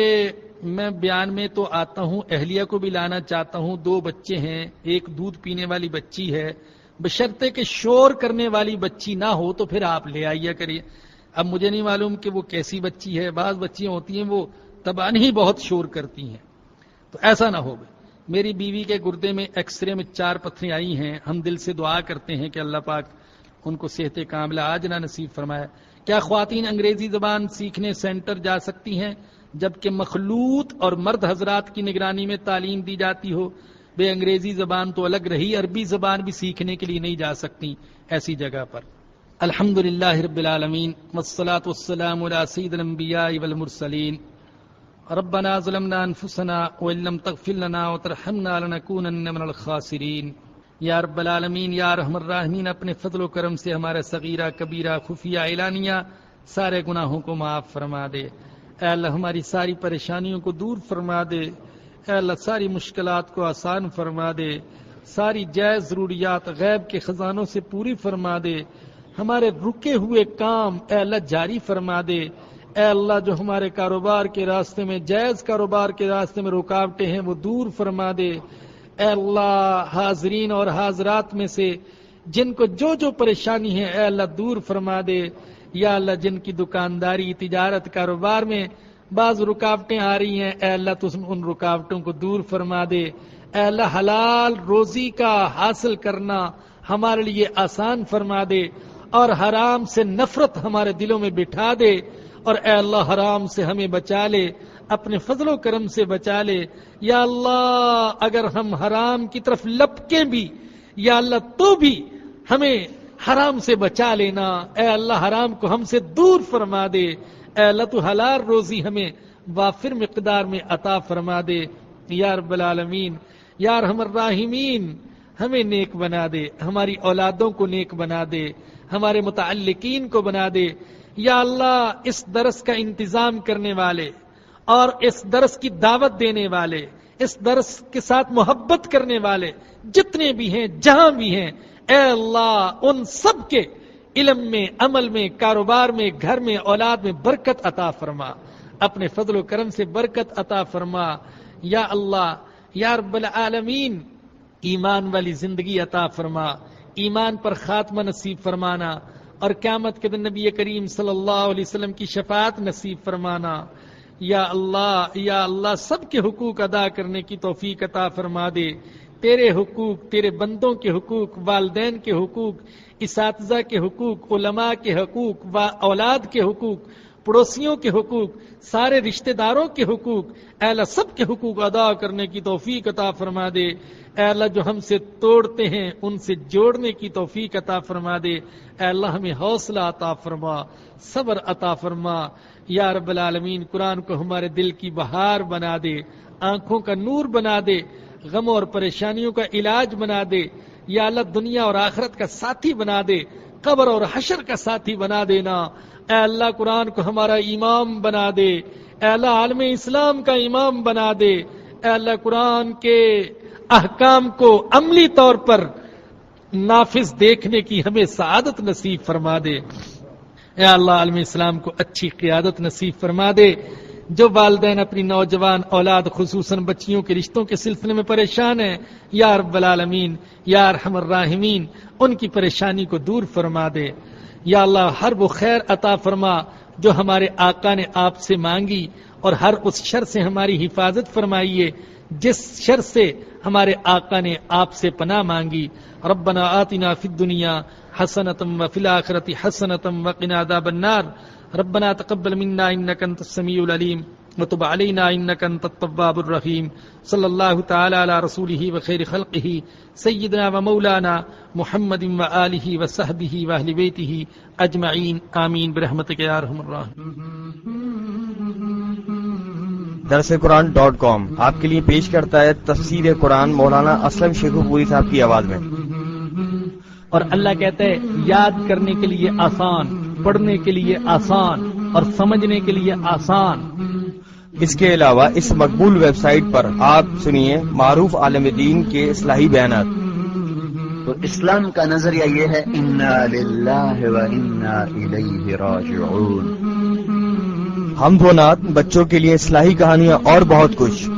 میں بیان میں تو آتا ہوں، اہلیہ کو بھی لانا چاہتا ہوں، 2 بچے ہیں، ایک دودھ پینے والی بچی ہے، بشرطے کہ شور کرنے والی بچی نہ ہو تو پھر آپ لے آئیے کریے۔ اب مجھے نہیں معلوم کہ وہ کیسی بچی ہے، بعض بچیاں ہوتی ہیں وہ تباہی بہت شور کرتی ہیں، تو ایسا نہ ہو۔ میری بیوی کے گردے میں ایکس رے میں 4 پتھریں آئی ہیں، ہم دل سے دعا کرتے ہیں کہ اللہ پاک ان کو صحت کاملہ عاجلہ نصیب فرمائے۔ کیا خواتین انگریزی زبان سیکھنے سینٹر جا سکتی ہیں جبکہ مخلوط اور مرد حضرات کی نگرانی میں تعلیم دی جاتی ہو؟ بے انگریزی زبان تو الگ رہی، عربی زبان بھی سیکھنے کے لیے نہیں جا سکتی ایسی جگہ پر۔ الحمدللہ رب العالمین والصلاة والسلام علی سید الانبیاء والمرسلین۔ ربنا ظلمنا انفسنا وان لم تغفر لنا وترحمنا لنكونن من الخاسرین۔ یا رب العالمین، یا ارحم الراحمین، اپنے فضل و کرم سے ہمارے صغیرہ کبیرہ خفیہ اعلانیہ سارے گناہوں کو معاف فرما دے۔ اے اللہ ہماری ساری پریشانیوں کو دور فرما دے، اے اللہ ساری مشکلات کو آسان فرما دے، ساری جائز ضروریات غیب کے خزانوں سے پوری فرما دے، ہمارے رکے ہوئے کام اے اللہ جاری فرما دے۔ اے اللہ جو ہمارے کاروبار کے راستے میں، جائز کاروبار کے راستے میں رکاوٹیں ہیں وہ دور فرما دے۔ اے اللہ حاضرین اور حاضرات میں سے جن کو جو پریشانی ہے اے اللہ دور فرما دے۔ یا اللہ جن کی دکانداری، تجارت، کاروبار میں بعض رکاوٹیں آ رہی ہیں اے اللہ تو ان رکاوٹوں کو دور فرما دے۔ اے اللہ حلال روزی کا حاصل کرنا ہمارے لیے آسان فرما دے، اور حرام سے نفرت ہمارے دلوں میں بٹھا دے، اور اے اللہ حرام سے ہمیں بچا لے، اپنے فضل و کرم سے بچا لے۔ یا اللہ اگر ہم حرام کی طرف لپکیں بھی یا اللہ تو بھی ہمیں حرام سے بچا لینا۔ اے اللہ حرام کو ہم سے دور فرما دے۔ اے اللہ تو حلال روزی ہمیں وافر مقدار میں عطا فرما دے۔ یا رب العالمین، یا ارحم الراحمین، ہمیں نیک بنا دے، ہماری اولادوں کو نیک بنا دے، ہمارے متعلقین کو بنا دے۔ یا اللہ اس درس کا انتظام کرنے والے اور اس درس کی دعوت دینے والے، اس درس کے ساتھ محبت کرنے والے جتنے بھی ہیں، جہاں بھی ہیں، اے اللہ ان سب کے علم میں، عمل میں، کاروبار میں، گھر میں، اولاد میں برکت عطا فرما، اپنے فضل و کرم سے برکت عطا فرما۔ یا اللہ، یا رب العالمین، ایمان والی زندگی عطا فرما، ایمان پر خاتمہ نصیب فرمانا اور قیامت کے دن نبی کریم صلی اللہ علیہ وسلم کی شفاعت نصیب فرمانا. یا اللہ سب کے حقوق ادا کرنے کی توفیق عطا فرما دے. تیرے حقوق، تیرے بندوں کے حقوق، والدین کے حقوق، اساتذہ کے حقوق، علماء کے حقوق، اولاد کے حقوق، پڑوسیوں کے حقوق، سارے رشتہ داروں کے حقوق، اے اللہ سب کے حقوق ادا کرنے کی توفیق عطا فرما دے. اے اللہ جو ہم سے توڑتے ہیں ان سے جوڑنے کی توفیق عطا فرما دے. اے اللہ ہمیں حوصلہ عطا فرما، صبر عطا فرما. یا رب العالمین قرآن کو ہمارے دل کی بہار بنا دے، آنکھوں کا نور بنا دے، غموں اور پریشانیوں کا علاج بنا دے. یا اللہ دنیا اور آخرت کا ساتھی بنا دے، قبر اور حشر کا ساتھی بنا دینا. اے اللہ قرآن کو ہمارا امام بنا دے. اے اللہ عالم اسلام کا امام بنا دے. اے اللہ قرآن کے احکام کو عملی طور پر نافذ دیکھنے کی ہمیں سعادت نصیب فرما دے. اے اللہ عالم اسلام کو اچھی قیادت نصیب فرما دے. جو والدین اپنی نوجوان اولاد خصوصاً بچیوں کے رشتوں کے سلسلے میں پریشان ہیں، یا رب العالمین یا ارحم الراحمین ان کی پریشانی کو دور فرما دے. یا اللہ ہر وہ خیر عطا فرما جو ہمارے آقا نے آپ سے مانگی، اور ہر اس شر سے ہماری حفاظت فرمائیے جس شر سے ہمارے آقا نے آپ سے پناہ مانگی. ربنا آتنا فی الدنیا حسنۃ وفی الآخرۃ حسنۃ وقنا عذاب النار. ربنا تقبل منا انك انت السميع العليم وتب علينا انك انت التواب الرحيم. صلی اللہ تعالی علی رسوله وخير خلقه سيدنا ومولانا محمد وآلہ وصحبہ واہل بیتہ اجمعین آمین برحمتک یا ارحم الراحمین. درسقرآن.com آپ کے لیے پیش کرتا ہے تفسیر قرآن مولانا اسلم شیخو پوری صاحب کی آواز میں. اور اللہ کہتا ہے یاد کرنے کے لیے آسان، پڑھنے کے لیے آسان اور سمجھنے کے لیے آسان. اس کے علاوہ اس مقبول ویب سائٹ پر آپ سنیے معروف عالم دین کے اصلاحی بیانات. تو اسلام کا نظریہ یہ ہے انا للہ و انا الیہ راجعون. حمد و نعت، بچوں کے لیے اصلاحی کہانیاں اور بہت کچھ.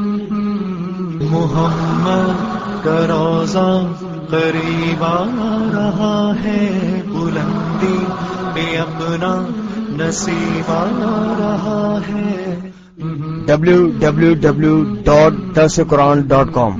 محمد کا روزہ قریب آ رہا ہے، بلندی پہ اپنا نصیب آ رہا ہے. www.darsequran.com